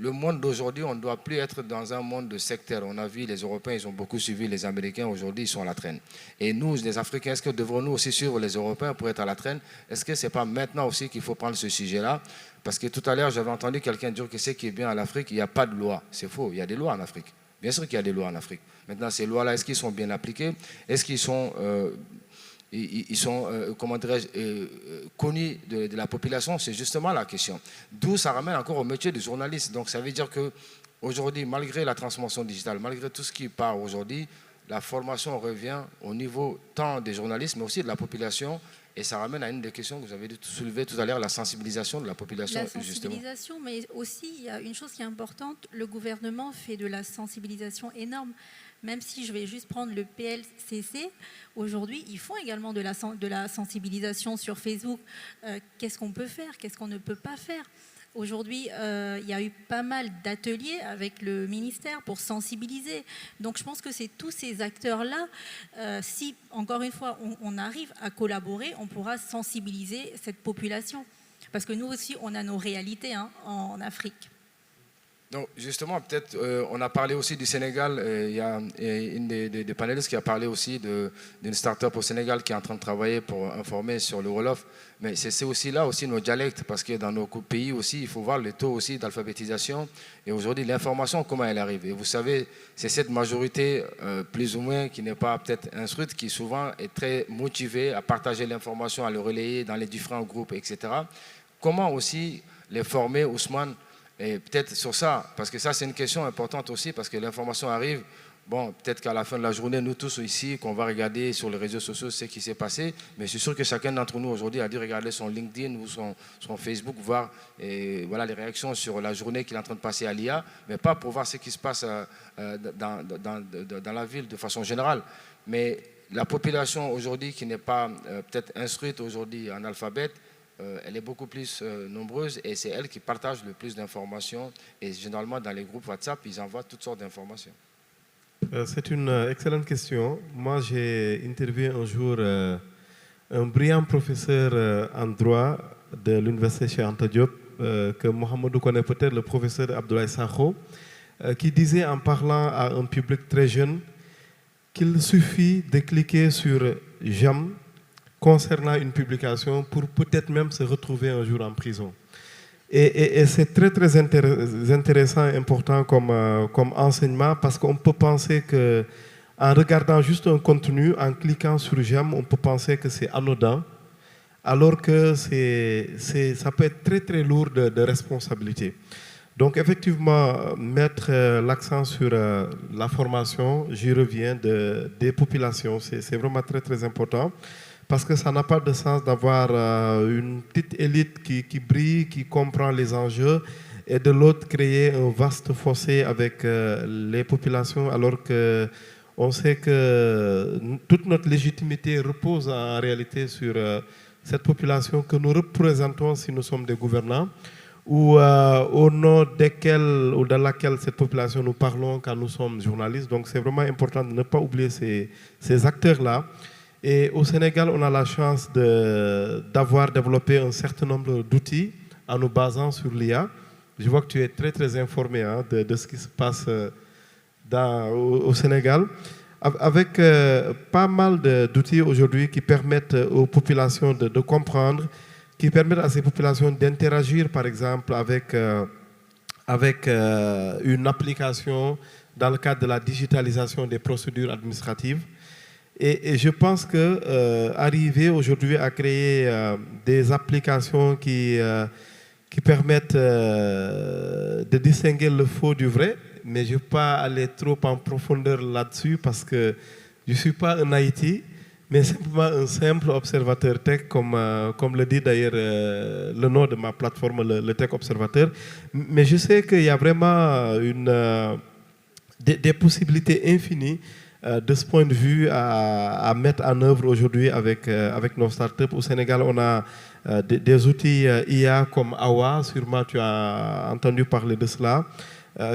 Speaker 2: le monde d'aujourd'hui, on ne doit plus être dans un monde de sectaire. On a vu les Européens, ils ont beaucoup suivi les Américains. Aujourd'hui, ils sont à la traîne. Et nous, les Africains, est-ce que devrons-nous aussi suivre les Européens pour être à la traîne? Est-ce que ce n'est pas maintenant aussi qu'il faut prendre ce sujet-là? Parce que tout à l'heure, j'avais entendu quelqu'un dire que ce qui est bien en Afrique, il n'y a pas de loi. C'est faux, il y a des lois en Afrique. Bien sûr qu'il y a des lois en Afrique. Maintenant, ces lois-là, est-ce qu'ils sont bien appliquées? Est-ce qu'ils sont... comment dirais-je, connus de la population? C'est justement la question. D'où ça ramène encore au métier de journaliste. Donc ça veut dire qu'aujourd'hui, malgré la transformation digitale, malgré tout ce qui part aujourd'hui, la formation revient au niveau tant des journalistes, mais aussi de la population. Et ça ramène à une des questions que vous avez soulevées tout à l'heure, la sensibilisation de la population.
Speaker 5: La sensibilisation, justement. Mais aussi, il y a une chose qui est importante, le gouvernement fait de la sensibilisation énorme. Même si je vais juste prendre le PLCC, aujourd'hui, ils font également de la sensibilisation sur Facebook. Qu'est-ce qu'on peut faire? Qu'est-ce qu'on ne peut pas faire? Aujourd'hui, il y a eu pas mal d'ateliers avec le ministère pour sensibiliser. Donc, je pense que c'est tous ces acteurs-là. Si, encore une fois, on arrive à collaborer, on pourra sensibiliser cette population. Parce que nous aussi, on a nos réalités en Afrique.
Speaker 2: Donc justement, peut-être, on a parlé aussi du Sénégal. Il y a une des panélistes qui a parlé aussi d'une start-up au Sénégal qui est en train de travailler pour informer sur le Wolof. Mais c'est aussi là aussi nos dialectes, parce que dans nos pays aussi, il faut voir le taux aussi d'alphabétisation. Et aujourd'hui, l'information, comment elle arrive. Et vous savez, c'est cette majorité plus ou moins qui n'est pas peut-être instruite, qui souvent est très motivée à partager l'information, à le relayer dans les différents groupes, etc. Comment aussi les former, Ousmane? Et peut-être sur ça, parce que ça c'est une question importante aussi, parce que l'information arrive, bon, peut-être qu'à la fin de la journée, nous tous ici, qu'on va regarder sur les réseaux sociaux ce qui s'est passé, mais je suis sûr que chacun d'entre nous aujourd'hui a dû regarder son LinkedIn ou son Facebook, voir voilà, les réactions sur la journée qu'il est en train de passer à l'IA, mais pas pour voir ce qui se passe dans la ville de façon générale. Mais la population aujourd'hui qui n'est pas peut-être instruite aujourd'hui en alphabet, elle est beaucoup plus nombreuse et c'est elle qui partage le plus d'informations. Et généralement, dans les groupes WhatsApp, ils envoient toutes sortes d'informations.
Speaker 6: C'est une excellente question. Moi, j'ai interviewé un jour un brillant professeur en droit de l'université Cheikh Anta Diop, que Mohamedou connaît peut-être, le professeur Abdoulaye Sakho, qui disait en parlant à un public très jeune qu'il suffit de cliquer sur « j'aime » concernant une publication pour peut-être même se retrouver un jour en prison. Et c'est très très intéressant, important comme enseignement, parce qu'on peut penser qu'en regardant juste un contenu, en cliquant sur j'aime, on peut penser que c'est anodin, alors que ça peut être très très lourd de responsabilité. Donc effectivement, mettre l'accent sur la formation, j'y reviens, des populations, c'est vraiment très très important. Parce que ça n'a pas de sens d'avoir une petite élite qui brille, qui comprend les enjeux, et de l'autre créer un vaste fossé avec les populations, alors qu'on sait que toute notre légitimité repose en réalité sur cette population que nous représentons si nous sommes des gouvernants, ou au nom desquels ou dans laquelle cette population nous parlons quand nous sommes journalistes. Donc c'est vraiment important de ne pas oublier ces acteurs-là. Et au Sénégal, on a la chance d'avoir développé un certain nombre d'outils en nous basant sur l'IA. Je vois que tu es très très informé de ce qui se passe au Sénégal, avec pas mal d'outils aujourd'hui qui permettent aux populations de comprendre, qui permettent à ces populations d'interagir par exemple avec une application dans le cadre de la digitalisation des procédures administratives. Et je pense qu'arriver aujourd'hui à créer des applications qui permettent de distinguer le faux du vrai, mais je ne vais pas aller trop en profondeur là-dessus parce que je ne suis pas un IT, mais simplement un simple observateur tech, comme le dit d'ailleurs le nom de ma plateforme, le Tech Observateur. Mais je sais qu'il y a vraiment des possibilités infinies de ce point de vue à mettre en œuvre aujourd'hui avec nos startups. Au Sénégal, on a des outils IA comme AWA, sûrement tu as entendu parler de cela,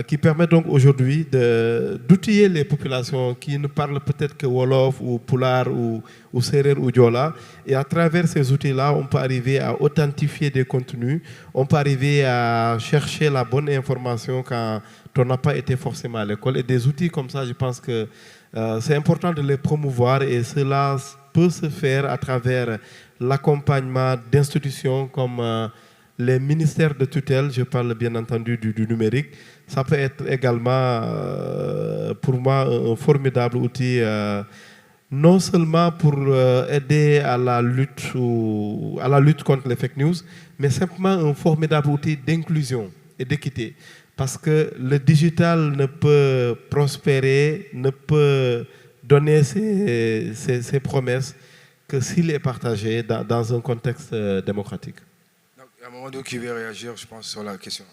Speaker 6: qui permet donc aujourd'hui d'outiller les populations qui ne parlent peut-être que Wolof ou Pulaar ou Serer ou Diola. Et à travers ces outils-là, on peut arriver à authentifier des contenus, on peut arriver à chercher la bonne information quand on n'a pas été forcément à l'école. Et des outils comme ça, je pense que c'est important de les promouvoir et cela peut se faire à travers l'accompagnement d'institutions comme les ministères de tutelle, je parle bien entendu du numérique. Ça peut être également pour moi un formidable outil, non seulement pour aider à la lutte contre les fake news, mais simplement un formidable outil d'inclusion et d'équité. Parce que le digital ne peut prospérer, ne peut donner ses promesses que s'il est partagé dans un contexte démocratique.
Speaker 2: Il y a un moment donné qui veut réagir, je pense, sur la question.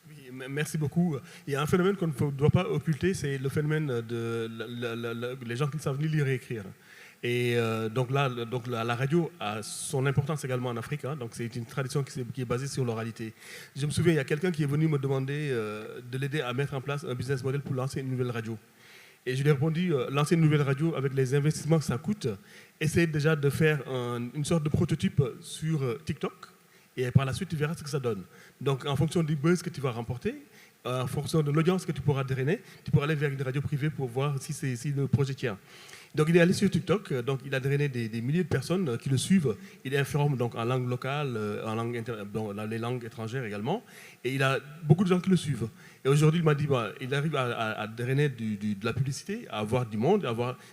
Speaker 3: Oui, merci beaucoup. Il y a un phénomène qu'on ne doit pas occulter, c'est le phénomène les gens qui ne savent ni lire et écrire. Et donc la radio a son importance également en Afrique. Donc c'est une tradition qui est basée sur l'oralité. Je me souviens, il y a quelqu'un qui est venu me demander de l'aider à mettre en place un business model pour lancer une nouvelle radio. Et je lui ai répondu, lancer une nouvelle radio avec les investissements que ça coûte, essayez déjà de faire une sorte de prototype sur TikTok. Et par la suite, tu verras ce que ça donne. Donc, en fonction du buzz que tu vas remporter, en fonction de l'audience que tu pourras drainer, tu pourras aller vers une radio privée pour voir si le projet tient. Donc, il est allé sur TikTok, donc il a drainé des milliers de personnes qui le suivent. Il informe donc en langue locale, dans les langues étrangères également. Et il a beaucoup de gens qui le suivent. Et aujourd'hui, il m'a dit il arrive à drainer de la publicité, à avoir du monde.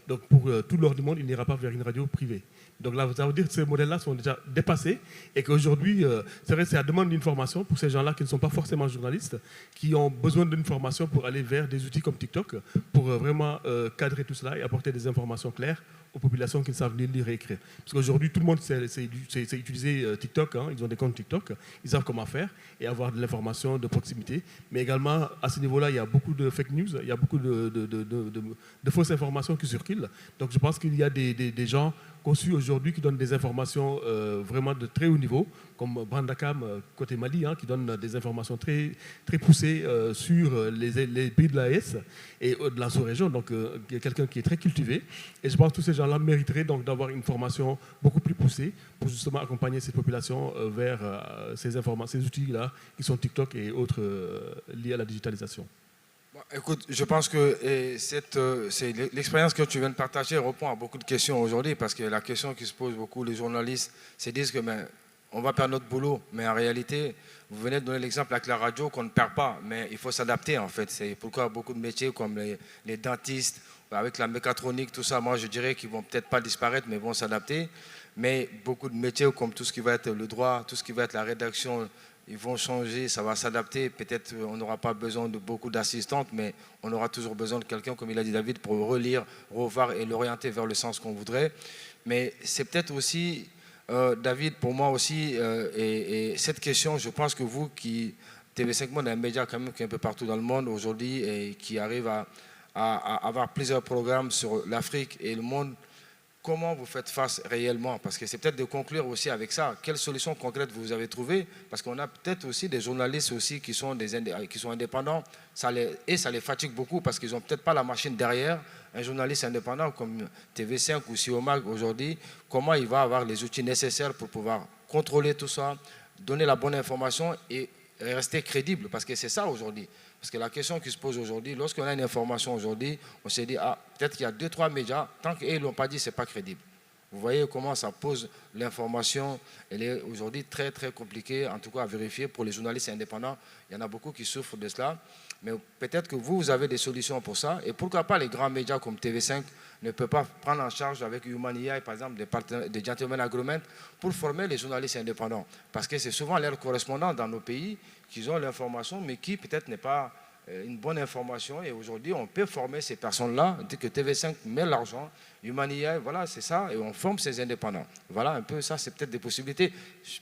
Speaker 3: Donc, pour tout l'or du monde, il n'ira pas vers une radio privée. Donc là, ça veut dire que ces modèles-là sont déjà dépassés et qu'aujourd'hui, c'est vrai, c'est la demande d'une formation pour ces gens-là qui ne sont pas forcément journalistes, qui ont besoin d'une formation pour aller vers des outils comme TikTok, pour vraiment cadrer tout cela et apporter des informations claires aux populations qui ne savent ni lire et écrire. Parce qu'aujourd'hui, tout le monde sait utiliser TikTok, ils ont des comptes TikTok, ils savent comment faire et avoir de l'information de proximité. Mais également, à ce niveau-là, il y a beaucoup de fake news, il y a beaucoup de fausses informations qui circulent. Donc je pense qu'il y a des gens conçus aujourd'hui qui donnent des informations vraiment de très haut niveau, comme Brandakam côté Mali, qui donne des informations très, très poussées sur les pays de l'AES et de la sous-région. Donc il y a quelqu'un qui est très cultivé. Et je pense que tous ces gens-là mériteraient donc d'avoir une formation beaucoup plus poussée pour justement accompagner ces populations vers ces outils-là qui sont TikTok et autres liés à la digitalisation.
Speaker 2: Écoute, je pense que l'expérience que tu viens de partager répond à beaucoup de questions aujourd'hui, parce que la question qui se pose beaucoup, les journalistes se disent que on va perdre notre boulot, mais en réalité, vous venez de donner l'exemple avec la radio qu'on ne perd pas, mais il faut s'adapter en fait. C'est pourquoi beaucoup de métiers comme les dentistes, avec la mécatronique, tout ça, moi je dirais qu'ils ne vont peut-être pas disparaître, mais vont s'adapter. Mais beaucoup de métiers comme tout ce qui va être le droit, tout ce qui va être la rédaction, ils vont changer, ça va s'adapter. Peut-être on n'aura pas besoin de beaucoup d'assistantes, mais on aura toujours besoin de quelqu'un, comme il a dit David, pour relire, revoir et l'orienter vers le sens qu'on voudrait. Mais c'est peut-être aussi, David, pour moi aussi, et cette question, je pense que vous qui, TV5 Monde est un média quand même qui est un peu partout dans le monde aujourd'hui et qui arrive à avoir plusieurs programmes sur l'Afrique et le monde. Comment vous faites face réellement? Parce que c'est peut-être de conclure aussi avec ça. Quelles solutions concrètes vous avez trouvées? Parce qu'on a peut-être aussi des journalistes aussi qui sont indépendants. Ça les fatigue beaucoup parce qu'ils n'ont peut-être pas la machine derrière. Un journaliste indépendant comme TV5 ou Siomag aujourd'hui, comment il va avoir les outils nécessaires pour pouvoir contrôler tout ça, donner la bonne information et rester crédible? Parce que c'est ça aujourd'hui. Parce que la question qui se pose aujourd'hui, lorsqu'on a une information aujourd'hui, on s'est dit, peut-être qu'il y a 2-3 médias, tant qu'ils ne l'ont pas dit, ce n'est pas crédible. Vous voyez comment ça pose l'information. Elle est aujourd'hui très, très compliquée, en tout cas à vérifier pour les journalistes indépendants. Il y en a beaucoup qui souffrent de cela. Mais peut-être que vous avez des solutions pour ça. Et pourquoi pas les grands médias comme TV5 ne peuvent pas prendre en charge avec Human AI, par exemple, des Gentlemen Agreement pour former les journalistes indépendants. Parce que c'est souvent leurs correspondants dans nos pays qui ont l'information, mais qui peut-être n'est pas une bonne information. Et aujourd'hui, on peut former ces personnes-là, dès que TV5 met l'argent, Human AI, voilà, c'est ça, et on forme ces indépendants. Voilà, un peu ça, c'est peut-être des possibilités.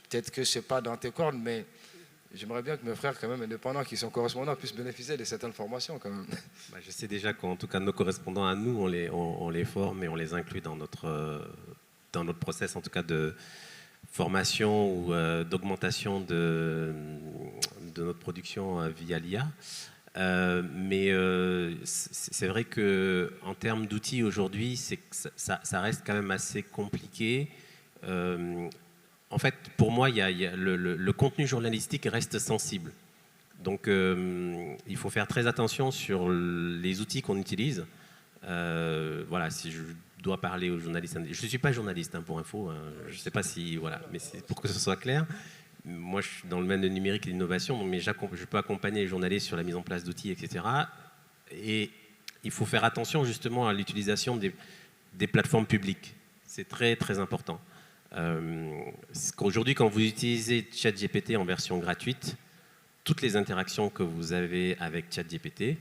Speaker 2: Peut-être que ce n'est pas dans tes cordes, mais j'aimerais bien que mes frères, quand même, indépendants, qui sont correspondants, puissent bénéficier de cette information, quand même.
Speaker 4: Je sais déjà qu'en tout cas, nos correspondants à nous, on les forme et on les inclut dans notre process, en tout cas, de formation ou d'augmentation de notre production via l'IA. Mais c'est vrai qu'en termes d'outils aujourd'hui, ça reste quand même assez compliqué. En fait, pour moi, le contenu journalistique reste sensible. Donc, il faut faire très attention sur les outils qu'on utilise. Voilà, si je dois parler aux journalistes, je ne suis pas journaliste, pour info. Je ne sais pas si, voilà, mais c'est pour que ce soit clair. Moi, je suis dans le domaine de numérique et d'innovation, mais je peux accompagner les journalistes sur la mise en place d'outils, etc. Et il faut faire attention justement à l'utilisation des plateformes publiques. C'est très, très important. Aujourd'hui, quand vous utilisez ChatGPT en version gratuite, toutes les interactions que vous avez avec ChatGPT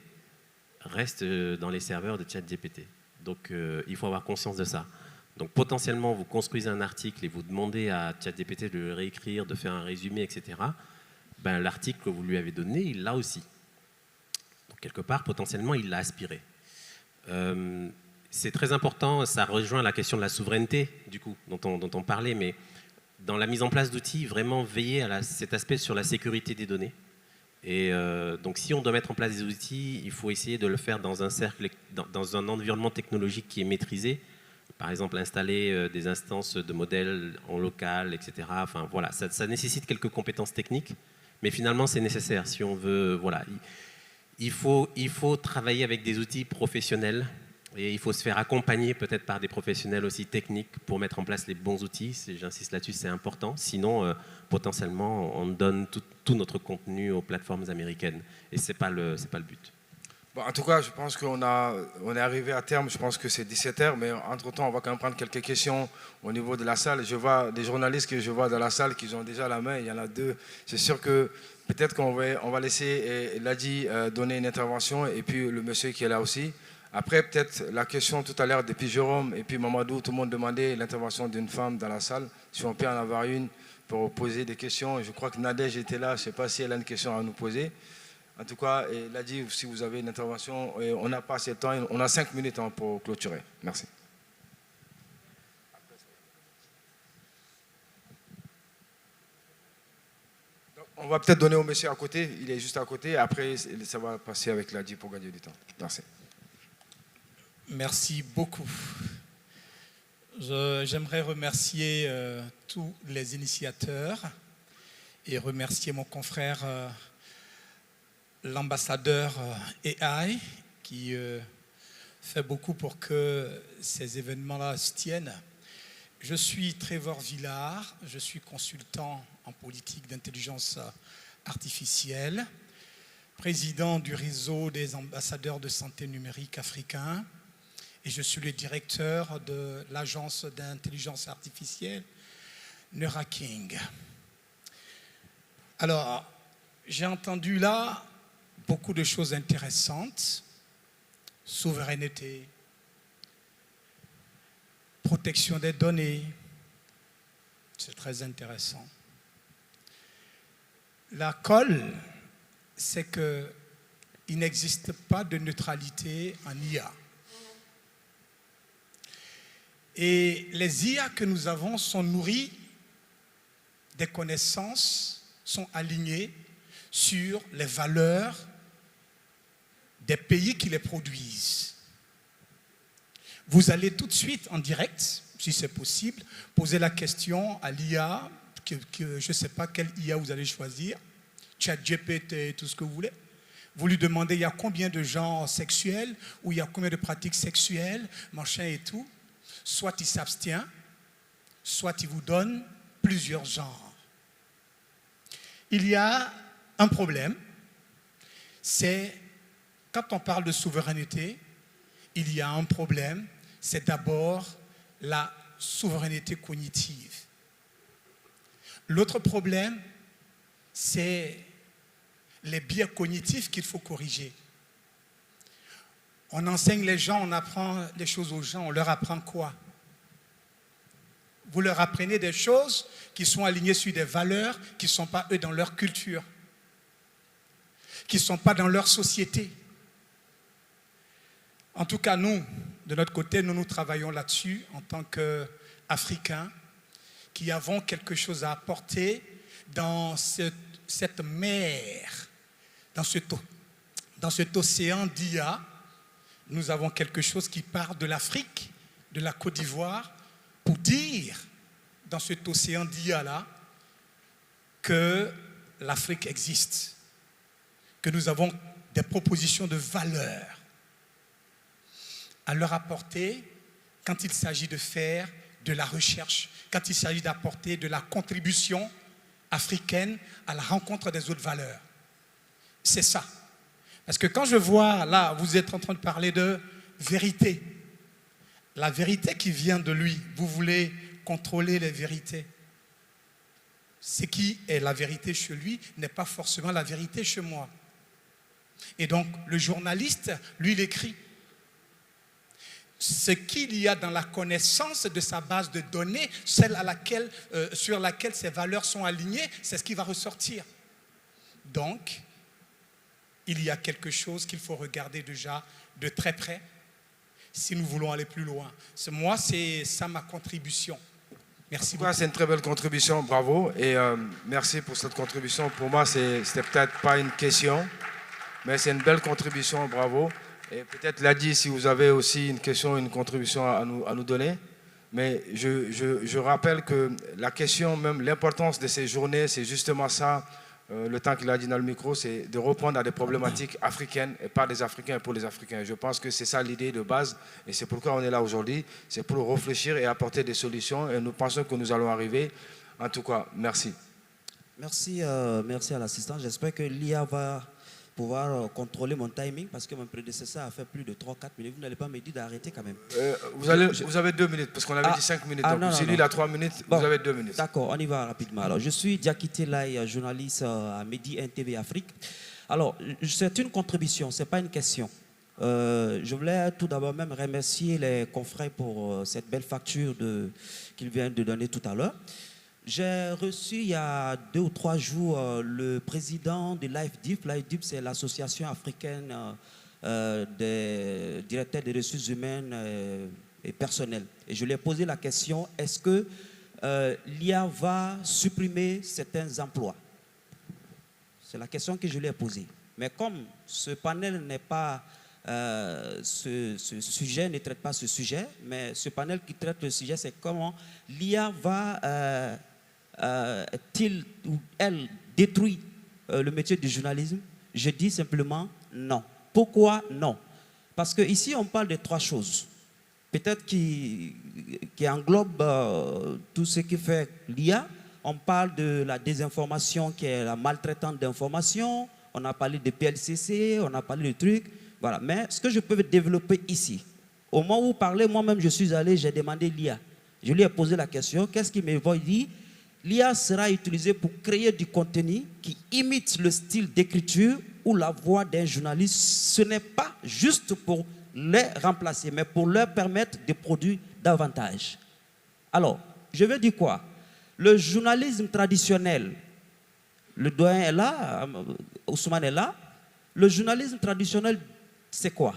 Speaker 4: restent dans les serveurs de ChatGPT. Donc, il faut avoir conscience de ça. Donc, potentiellement, vous construisez un article et vous demandez à ChatGPT de le réécrire, de faire un résumé, etc. Ben, l'article que vous lui avez donné, il l'a aussi. Donc, quelque part, potentiellement, il l'a aspiré. C'est très important, ça rejoint la question de la souveraineté, du coup, dont on parlait, mais dans la mise en place d'outils, vraiment veiller à cet aspect sur la sécurité des données. Et donc, si on doit mettre en place des outils, il faut essayer de le faire dans un cercle, dans un environnement technologique qui est maîtrisé. Par exemple, installer des instances de modèles en local, etc. Enfin, voilà, ça nécessite quelques compétences techniques, mais finalement, c'est nécessaire si on veut. Voilà, il faut travailler avec des outils professionnels et il faut se faire accompagner peut-être par des professionnels aussi techniques pour mettre en place les bons outils. J'insiste là-dessus, c'est important. Sinon, potentiellement, on donne tout notre contenu aux plateformes américaines et c'est pas le but.
Speaker 2: Bon, en tout cas, je pense qu'on est arrivé à terme. Je pense que c'est 17h, mais entre-temps, on va quand même prendre quelques questions au niveau de la salle. Je vois des journalistes que je vois dans la salle qui ont déjà la main. Il y en a deux. C'est sûr que peut-être qu'on va laisser Ladi donner une intervention et puis le monsieur qui est là aussi. Après, peut-être la question tout à l'heure depuis Jérôme et puis Mamadou, tout le monde demandait l'intervention d'une femme dans la salle. Si on peut en avoir une pour poser des questions. Je crois que Nadège était là. Je ne sais pas si elle a une question à nous poser. En tout cas, Ladi, si vous avez une intervention, on n'a pas assez de temps, on a 5 minutes pour clôturer. Merci. Donc, on va peut-être donner au monsieur à côté, il est juste à côté, après ça va passer avec Ladi pour gagner du temps. Merci.
Speaker 7: Merci beaucoup. J'aimerais remercier tous les initiateurs et remercier mon confrère l'ambassadeur AI qui fait beaucoup pour que ces événements-là se tiennent. Je suis Trevor Villard, je suis consultant en politique d'intelligence artificielle, président du réseau des ambassadeurs de santé numérique africains et je suis le directeur de l'agence d'intelligence artificielle Neuraking. Alors, j'ai entendu là beaucoup de choses intéressantes, souveraineté, protection des données, c'est très intéressant. La colle, c'est qu'il n'existe pas de neutralité en IA. Et les IA que nous avons sont nourries des connaissances, sont alignées sur les valeurs des pays qui les produisent. Vous allez tout de suite en direct, si c'est possible, poser la question à l'IA, que je ne sais pas quelle IA vous allez choisir, ChatGPT, tout ce que vous voulez. Vous lui demandez il y a combien de genres sexuels, ou il y a combien de pratiques sexuelles, machin et tout. Soit il s'abstient, soit il vous donne plusieurs genres. Il y a un problème, c'est quand on parle de souveraineté, il y a un problème, c'est d'abord la souveraineté cognitive. L'autre problème, c'est les biais cognitifs qu'il faut corriger. On enseigne les gens, on apprend des choses aux gens, on leur apprend quoi? Vous leur apprenez des choses qui sont alignées sur des valeurs qui ne sont pas, eux, dans leur culture, qui ne sont pas dans leur société. En tout cas, nous, de notre côté, nous travaillons là-dessus en tant qu'Africains qui avons quelque chose à apporter dans cette mer, dans ce dans cet océan d'IA, nous avons quelque chose qui part de l'Afrique, de la Côte d'Ivoire, pour dire, dans cet océan d'IA-là, que l'Afrique existe, que nous avons des propositions de valeur à leur apporter quand il s'agit de faire de la recherche, quand il s'agit d'apporter de la contribution africaine à la rencontre des autres valeurs. C'est ça. Parce que quand je vois, là, vous êtes en train de parler de vérité. La vérité qui vient de lui, vous voulez contrôler les vérités. Ce qui est la vérité chez lui n'est pas forcément la vérité chez moi. Et donc, le journaliste, lui, il écrit. Ce qu'il y a dans la connaissance de sa base de données, celle sur laquelle ses valeurs sont alignées, c'est ce qui va ressortir. Donc, il y a quelque chose qu'il faut regarder déjà de très près si nous voulons aller plus loin. Moi, c'est ça ma contribution. Merci beaucoup.
Speaker 2: C'est une très belle contribution, bravo. Et merci pour cette contribution. Pour moi, c'était peut-être pas une question, mais c'est une belle contribution, bravo. Et peut-être Ladi, si vous avez aussi une question, une contribution à nous donner. Mais je rappelle que la question, même l'importance de ces journées, c'est justement ça, le temps qu'il a dit dans le micro, c'est de répondre à des problématiques africaines et pas des Africains et pour les Africains. Je pense que c'est ça l'idée de base et c'est pourquoi on est là aujourd'hui. C'est pour réfléchir et apporter des solutions et nous pensons que nous allons arriver. En tout cas, merci.
Speaker 8: Merci, merci à l'assistant. J'espère que l'IA va pouvoir contrôler mon timing parce que mon prédécesseur a fait plus de 3-4 minutes. Vous n'allez pas me dire d'arrêter quand même.
Speaker 2: Vous avez 2 minutes parce qu'on avait dit 5 minutes. Donc si lui il a 3 minutes, bon, vous avez 2 minutes.
Speaker 8: D'accord, on y va rapidement. Alors, je suis Diakité Lai, journaliste à Medi NTV Afrique. Alors, c'est une contribution, ce n'est pas une question. Je voulais tout d'abord même remercier les confrères pour cette belle facture qu'ils viennent de donner tout à l'heure. J'ai reçu il y a 2 ou 3 jours le président de l'AFDIP. L'AFDIP, c'est l'association africaine des directeurs des ressources humaines et personnelles. Et je lui ai posé la question, est-ce que l'IA va supprimer certains emplois? C'est la question que je lui ai posée. Mais comme ce panel n'est pas... ce sujet ne traite pas ce sujet, mais ce panel qui traite le sujet, c'est comment l'IA va... elle détruit le métier du journalisme? Je dis simplement non. Pourquoi non? Parce qu'ici, on parle de 3 choses. Peut-être qui englobe tout ce qui fait l'IA. On parle de la désinformation qui est la maltraitante d'information. On a parlé de PLCC, on a parlé de trucs. Voilà. Mais ce que je peux développer ici, au moment où vous parlez, moi-même, je suis allé, j'ai demandé l'IA. Je lui ai posé la question, qu'est-ce qu'il me va dire? L'IA sera utilisée pour créer du contenu qui imite le style d'écriture ou la voix d'un journaliste. Ce n'est pas juste pour les remplacer, mais pour leur permettre de produire davantage. Alors, je veux dire quoi? Le journalisme traditionnel, le doyen est là, Ousmane est là. Le journalisme traditionnel, c'est quoi?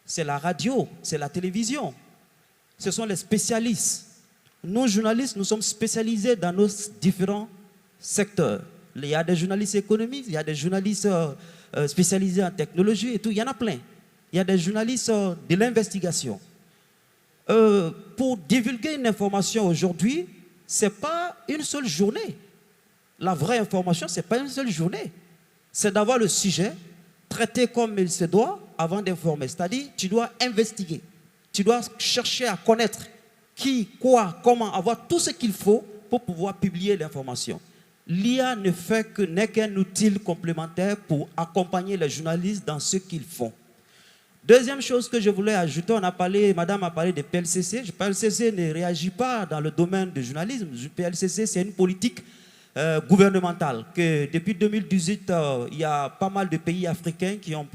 Speaker 8: C'est la radio, c'est la télévision. Ce sont les spécialistes. Nous, journalistes, nous sommes spécialisés dans nos différents secteurs. Il y a des journalistes économiques, il y a des journalistes spécialisés en technologie et tout. Il y en a plein. Il y a des journalistes de l'investigation. Pour divulguer une information aujourd'hui, ce n'est pas une seule journée. La vraie information, ce n'est pas une seule journée. C'est d'avoir le sujet, traité comme il se doit avant d'informer. C'est-à-dire, tu dois investiguer. Tu dois chercher à connaître qui, quoi, comment, avoir tout ce qu'il faut pour pouvoir publier l'information. L'IA n'est qu'un outil complémentaire pour accompagner les journalistes dans ce qu'ils font. Deuxième chose que je voulais ajouter, madame a parlé de PLCC. Le PLCC ne réagit pas dans le domaine du journalisme. Le PLCC, c'est une politique gouvernementale que depuis 2018, il y a pas mal de pays africains qui ont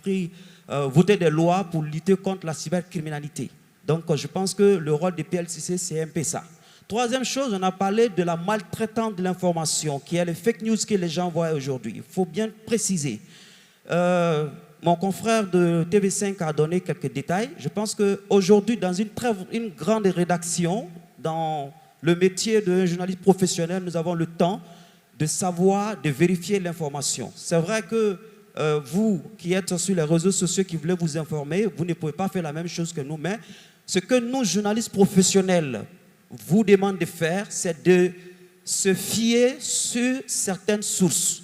Speaker 8: voté des lois pour lutter contre la cybercriminalité. Donc, je pense que le rôle des PLCC, c'est un peu ça. Troisième chose, on a parlé de la maltraitance de l'information, qui est les fake news que les gens voient aujourd'hui. Il faut bien préciser. Mon confrère de TV5 a donné quelques détails. Je pense qu'aujourd'hui, dans une grande rédaction, dans le métier d'un journaliste professionnel, nous avons le temps de savoir, de vérifier l'information. C'est vrai que vous qui êtes sur les réseaux sociaux, qui voulez vous informer, vous ne pouvez pas faire la même chose que nous. Mais ce que nous, journalistes professionnels, vous demandons de faire, c'est de se fier sur certaines sources.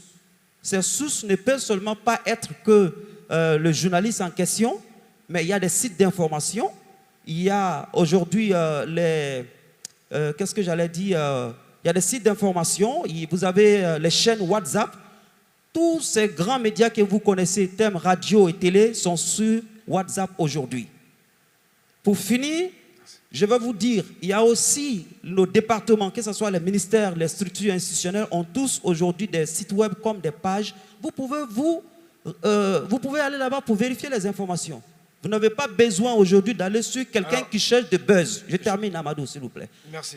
Speaker 8: Ces sources ne peuvent seulement pas être que le journaliste en question, mais il y a des sites d'information. Il y a aujourd'hui qu'est-ce que j'allais dire, il y a des sites d'information, vous avez les chaînes WhatsApp. Tous ces grands médias que vous connaissez, thèmes radio et télé, sont sur WhatsApp aujourd'hui. Pour finir, je vais vous dire, il y a aussi nos départements, que ce soit les ministères, les structures institutionnelles, ont tous aujourd'hui des sites web comme des pages. Vous pouvez aller là-bas pour vérifier les informations. Vous n'avez pas besoin aujourd'hui d'aller sur quelqu'un qui cherche de buzz. Je termine, Amadou, s'il vous plaît.
Speaker 2: Merci.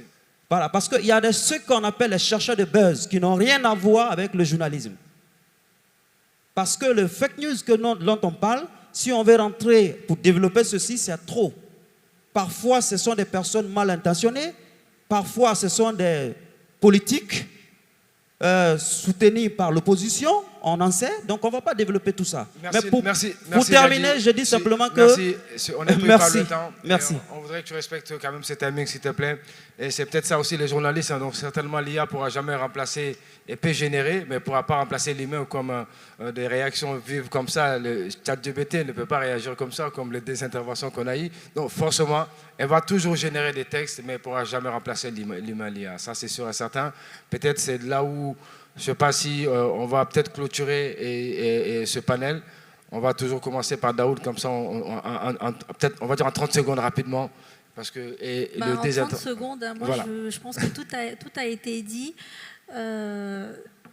Speaker 8: Voilà, parce qu'il y a ceux qu'on appelle les chercheurs de buzz qui n'ont rien à voir avec le journalisme. Parce que le fake news dont on parle, si on veut rentrer pour développer ceci, c'est trop. Parfois, ce sont des personnes mal intentionnées. Parfois, ce sont des politiques soutenus par l'opposition. On en sait, donc on ne va pas développer tout ça.
Speaker 2: Merci,
Speaker 8: mais pour terminer, je dis simplement que...
Speaker 2: Merci, on n'a plus pas le temps.
Speaker 8: Merci.
Speaker 2: On voudrait que tu respectes quand même cet timing, s'il te plaît. Et c'est peut-être ça aussi, les journalistes. Hein, donc certainement, l'IA ne pourra jamais remplacer et peut générer, mais ne pourra pas remplacer l'humain comme des réactions vives comme ça. Le ChatGPT ne peut pas réagir comme ça, comme les désinterventions qu'on a eues. Donc forcément, elle va toujours générer des textes, mais elle ne pourra jamais remplacer l'humain, l'IA. Ça, c'est sûr et certain. Peut-être c'est là où... Je ne sais pas si on va peut-être clôturer et ce panel. On va toujours commencer par Daoud, comme ça, peut-être, on va dire en 30 secondes rapidement. Parce que,
Speaker 5: en 30 secondes, moi, voilà. je pense que tout a été dit.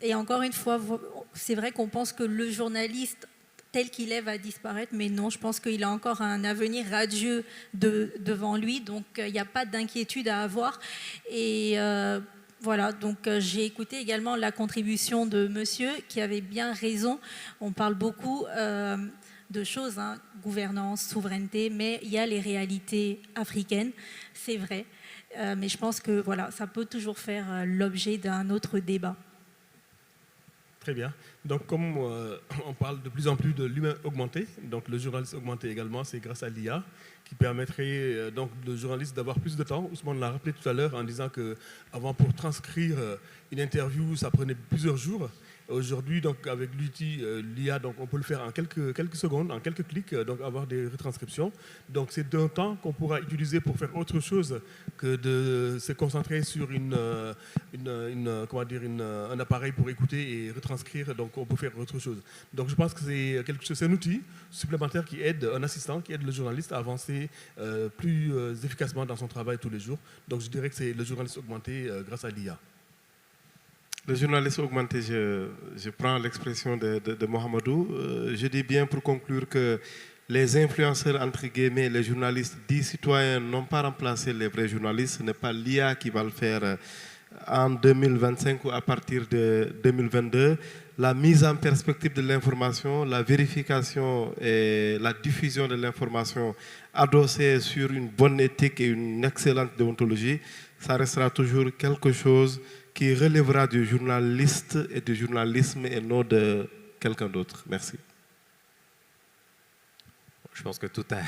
Speaker 5: Et encore une fois, c'est vrai qu'on pense que le journaliste tel qu'il est va disparaître, mais non, je pense qu'il a encore un avenir radieux devant lui. Donc, il n'y a pas d'inquiétude à avoir. Et... voilà, donc j'ai écouté également la contribution de monsieur qui avait bien raison. On parle beaucoup de choses, hein, gouvernance, souveraineté, mais il y a les réalités africaines, c'est vrai. Mais je pense que voilà, ça peut toujours faire l'objet d'un autre débat.
Speaker 3: Très bien. Donc, comme on parle de plus en plus de l'humain augmenté, donc le journaliste augmenté également, c'est grâce à l'IA qui permettrait donc aux journalistes d'avoir plus de temps. Ousmane l'a rappelé tout à l'heure en disant qu'avant, pour transcrire une interview, ça prenait plusieurs jours. Aujourd'hui, donc, avec l'outil l'IA, donc, on peut le faire en quelques secondes, en quelques clics, donc avoir des retranscriptions. Donc, c'est un temps qu'on pourra utiliser pour faire autre chose que de se concentrer sur un appareil pour écouter et retranscrire. Donc, on peut faire autre chose. Donc, je pense que c'est un outil supplémentaire qui aide, un assistant qui aide le journaliste à avancer plus efficacement dans son travail tous les jours. Donc, je dirais que c'est le journaliste augmenté grâce à l'IA.
Speaker 6: Le journaliste augmenté, je prends l'expression de Mohamedou. Je dis bien pour conclure que les influenceurs, entre guillemets, les journalistes dits citoyens n'ont pas remplacé les vrais journalistes. Ce n'est pas l'IA qui va le faire en 2025 ou à partir de 2022. La mise en perspective de l'information, la vérification et la diffusion de l'information adossée sur une bonne éthique et une excellente déontologie, ça restera toujours quelque chose qui relèvera du journaliste et du journalisme et non de quelqu'un d'autre. Merci.
Speaker 4: Je pense que tout a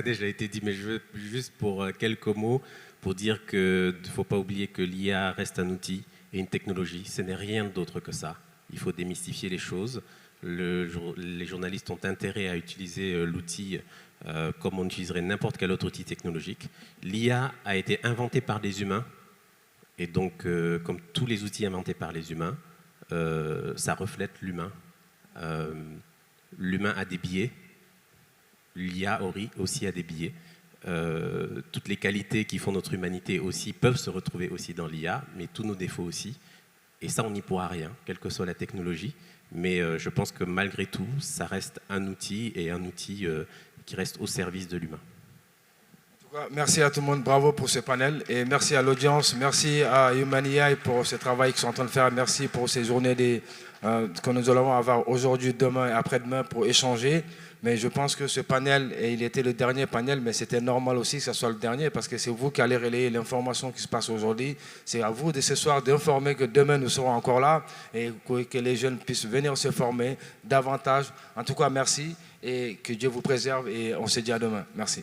Speaker 4: déjà été dit, mais je veux juste pour quelques mots, pour dire qu'il ne faut pas oublier que l'IA reste un outil et une technologie. Ce n'est rien d'autre que ça. Il faut démystifier les choses. Les journalistes ont intérêt à utiliser l'outil comme on utiliserait n'importe quel autre outil technologique. L'IA a été inventée par des humains. Et donc, comme tous les outils inventés par les humains, ça reflète l'humain. L'humain a des biais. L'IA aussi a des biais. Toutes les qualités qui font notre humanité aussi peuvent se retrouver aussi dans l'IA, mais tous nos défauts aussi. Et ça, on n'y pourra rien, quelle que soit la technologie. Mais je pense que malgré tout, ça reste un outil et un outil qui reste au service de l'humain.
Speaker 2: Merci à tout le monde, bravo pour ce panel et merci à l'audience, merci à Human AI pour ce travail qu'ils sont en train de faire, merci pour ces journées que nous allons avoir aujourd'hui, demain et après-demain pour échanger. Mais je pense que ce panel, et il était le dernier panel, mais c'était normal aussi que ce soit le dernier, parce que c'est vous qui allez relayer l'information qui se passe aujourd'hui. C'est à vous de ce soir d'informer que demain nous serons encore là et que les jeunes puissent venir se former davantage. En tout cas, merci et que Dieu vous préserve et on se dit à demain. Merci.